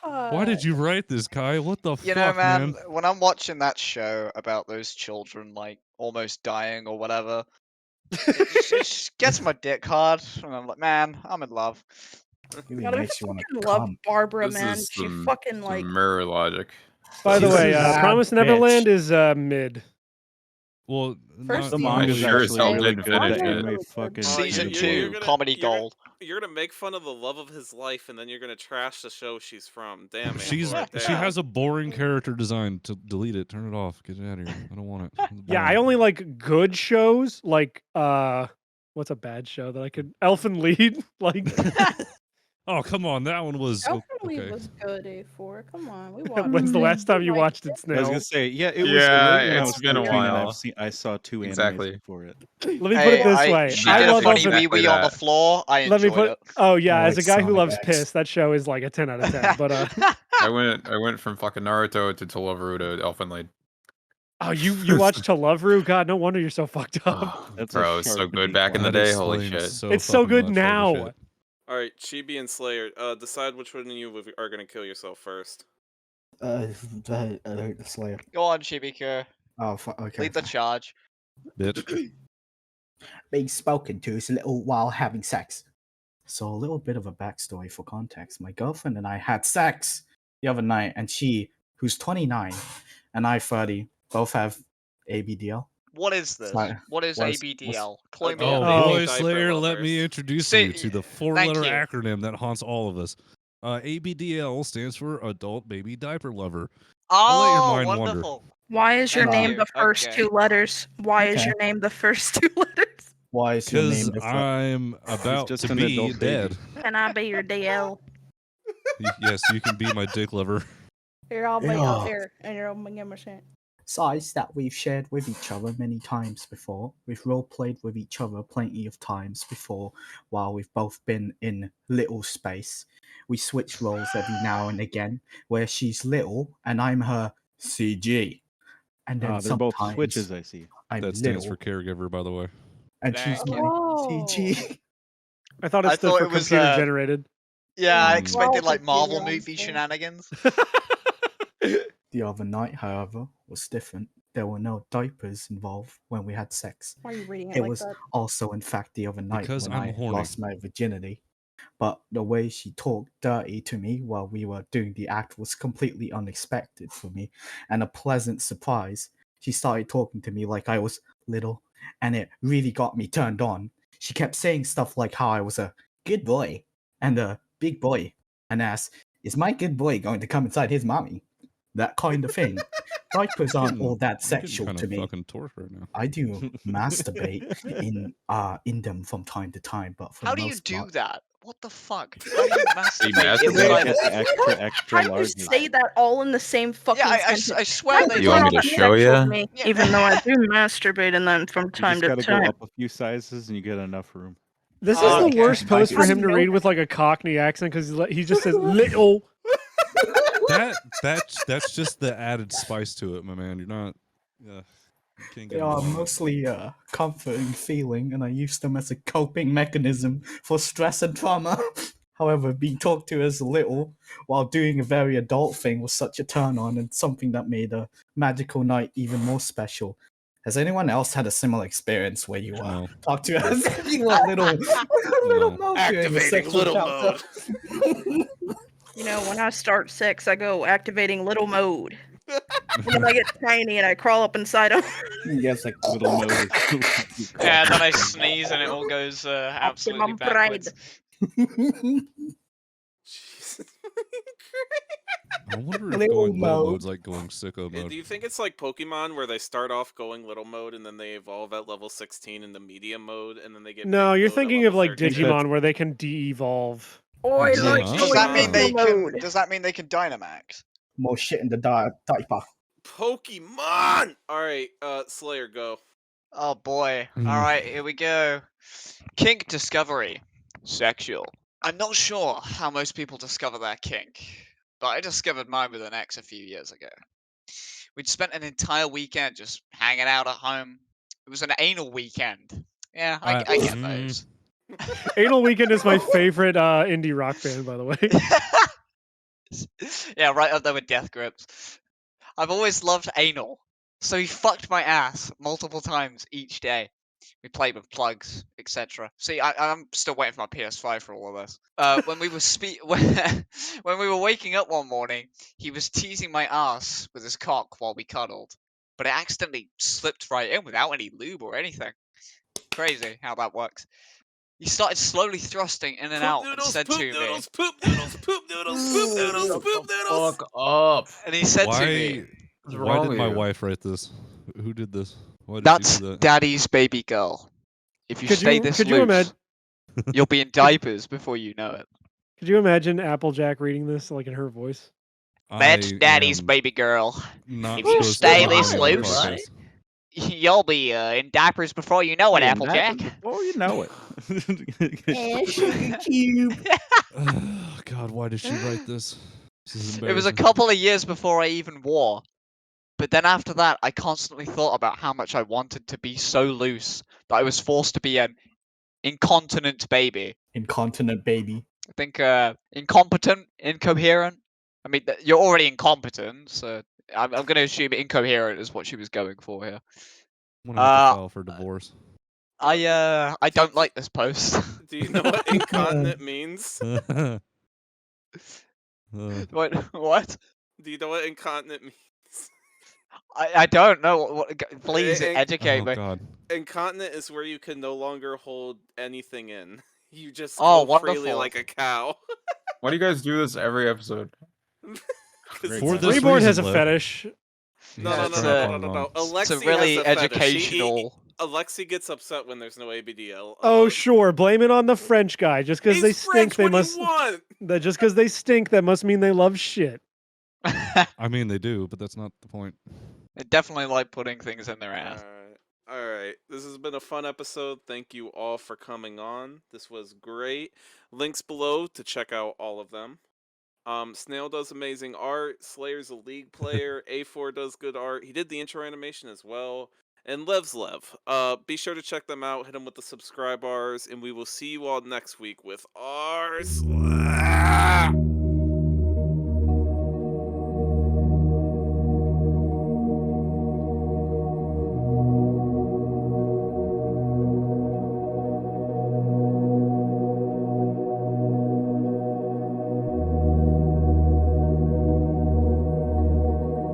Why did God. you write this, Kai? What the You know, fuck, man, when I'm watching that show about those children, like, almost dying or whatever, it just gets my dick hard. And I'm like, man, I'm in love. Really God, I makes you want fucking to love come. Barbara, This man. is She some- fucking like. Mirror logic. By the She's way, a bad Promised bitch. Neverland is mid. Well, First not, The season not manga's was sure as actually hell really didn't good. The finish it. anime fucking Season beautiful. two, comedy you're gonna- gold. You're gonna make fun of the love of his life, and then you're gonna trash the show she's from. Damn, She's Afor, she damn. has a boring character design. To delete it, turn it off, get it out of here. I don't want it. It's Yeah, I boring. only like good shows. Like what's a bad show that I could Elfen Lied? Like Oh come on, that one was Elfen Lied okay. was good, A4. Come on, we watched when's the it. last time We you liked watched it. it, I was Snail? gonna say, yeah, it was Yeah, great when I it's was been a 13 and while. I saw 2 Exactly. animes before it. Let me put Hey, it this way. she I did a love funny Elfen. wee Exactly wee on the that. floor. I Let me enjoyed put. it. Oh yeah, I as a like guy who Sonic loves X. piss, that show is like a 10 out of 10. But I went from fucking Naruto to Toloveru to Elfen Lied. oh, you watched To Love Ru? God, no wonder you're so fucked up. Oh, That's bro, a it's so sharp good back in the That day. Holy explains shit. so It's so fucking good much, holy now. shit. All right, Chibi and Slayer, decide which one of you are gonna kill yourself first. Slayer. Go on, Shibiko. Oh, okay. Lead the charge. Bitch. Being spoken to is a little while having sex. So a little bit of a backstory for context. My girlfriend and I had sex the other night, and she, who's 29, and I 30, both have ABDL. What is this? Sorry, What is what's- ABDL? Clue me Oh in. Oh. boy, Diaper Slayer, let me lovers. introduce Say- you to the thank four-letter you. acronym that haunts all of us. ABDL stands for Adult Baby Diaper Lover. Oh, let your mind wander. wonderful. Why is your Thank name you. the first Okay. 2 letters? Why is Okay. your name the first 2 letters? Why is your Because name different? I'm about just to an be adult baby. dead. Can I be your DL? Yes, you can be my dick lover. Here, I'll be Yeah. out here, and you're gonna give me shit. Sides that we've shared with each other many times before. We've role played with each other plenty of times before while we've both been in little space. We switch roles every now and again, where she's little and I'm her CG. And then They're both sometimes switches, I see. I'm That stands little for caregiver, by the way. and she's Thank my you. CG. I thought it I stood thought for it was, computer generated. Yeah, I Mm. expected like Well, Marvel yeah, movie so- shenanigans. The other night, however, was different. There were no diapers involved when we had sex. Why are you reading it It like was that? also, in fact, the other night Because when I'm I horny. lost my virginity. But the way she talked dirty to me while we were doing the act was completely unexpected for me and a pleasant surprise. She started talking to me like I was little, and it really got me turned on. She kept saying stuff like how I was a good boy and a big boy, and asked, "Is my good boy going to come inside his mommy?" That kind of thing. Diapers aren't all that I'm getting sexual kind to of me. fucking torqued right now. I do masturbate in them from time to time, but for How the do you most do part, that? What the fuck? How do you masturbate masturbate? inside Get of the extra, How extra do you large. say that all in the same fucking Yeah, I sentence? swear How they is You want that me not to show sexual ya? to me, Yeah. even though I do masturbate in them from You time just to gotta time? go up a few sizes and you get enough room. This is Oh, the okay. worst I post for just him to know read that. with like a Cockney accent because he just says little. That's just the added spice to it, my man. You're not. You can't they get are involved. mostly a comforting feeling, and I use them as a coping mechanism for stress and trauma. However, being talked to as little while doing a very adult thing was such a turn on and something that made a magical night even more special. Has anyone else had a similar experience where you No. talked to as you were little mode during a Activating sexual little encounter? mode. You know, when I start sex, I go activating little mode. And then I get tiny and I crawl up inside them. Yes, like Little mode. Yeah, and then I sneeze and it all goes absolutely Optimum pride. backwards. Jesus. I wonder if Little going little mode. mode's like going sicko Do mode. you think it's like Pokemon where they start off going little mode and then they evolve at level 16 into medium mode and then they get No, big you're mode at thinking level of like 13? Digimon where they can de-evolve. Oh, I Yeah. like Huh? Does that mean they little can? mode. Does that mean they can Dynamax? more shit in the diaper. Pokemon! Alright, Slayer, go. Oh boy. Mm. Alright, here we go. Kink discovery. Sexual. I'm not sure how most people discover their kink, but I discovered mine with an ex a few years ago. We'd spent an entire weekend just hanging out at home. It was an anal weekend. Yeah, I get those. Anal Weekend is my favorite indie rock band, by the way. Yeah, right up there with Death Grips. I've always loved anal, so he fucked my ass multiple times each day. We played with plugs, etc. See, I'm still waiting for my PS5 for all of this. When we were when we were waking up one morning, he was teasing my ass with his cock while we cuddled. but it accidentally slipped right in without any lube or anything. Crazy how that works. He started slowly thrusting in and out and said to me, poop noodles, poop noodles, poop noodles, Shut poop the noodles. fuck up. and he said to me, What's Why wrong did with my you? wife write this? Who did this? Why did "That's she do that? Daddy's baby girl. If you stay this could you loose, imagine? you'll be in diapers before you know it. Could you imagine Applejack reading this like in her voice? That's I Daddy's am baby girl. not If you supposed stay to be this on the loose, podcast. you'll be in diapers before you know it, Applejack." Oh, you know it. Sugar cube. Oh, God, why did she write this? This is It was a embarrassing. couple of years before I even wore. But then after that, I constantly thought about how much I wanted to be so loose that I was forced to be an incontinent baby. Incontinent baby. I think incompetent, incoherent. I mean, you're already incompetent, so I'm going to assume incoherent is what she was going for here. I'm gonna have to file for divorce. I don't like this post. Do you know what incontinent means? What? Do you know what incontinent means? I don't know. Please educate Oh, me. God. Incontinent is where you can no longer hold anything in. You just Oh, go freely wonderful. like a cow. Why do you guys do this every episode? For this Reborn has a reason, Lev. fedsh. No, Yeah, no, it's no, right no, on no, and no, on. no. Alexy It's a really has a fetish. educational. Alexy gets upset when there's no ABDL. Oh, sure. Blame it on the French guy. Just because He's they stink, French, they what do you must. want? That just because they stink, that must mean they love shit. I mean, they do, but that's not the point. They definitely like putting things in their ass. Alright. This has been a fun episode. Thank you all for coming on. This was great. Links below to check out all of them. Snail does amazing art. Slayer's a League player. Afor does good art. He did the intro animation as well. And Lev's Lev. Be sure to check them out. Hit them with the subscribe bars. And we will see you all next week with our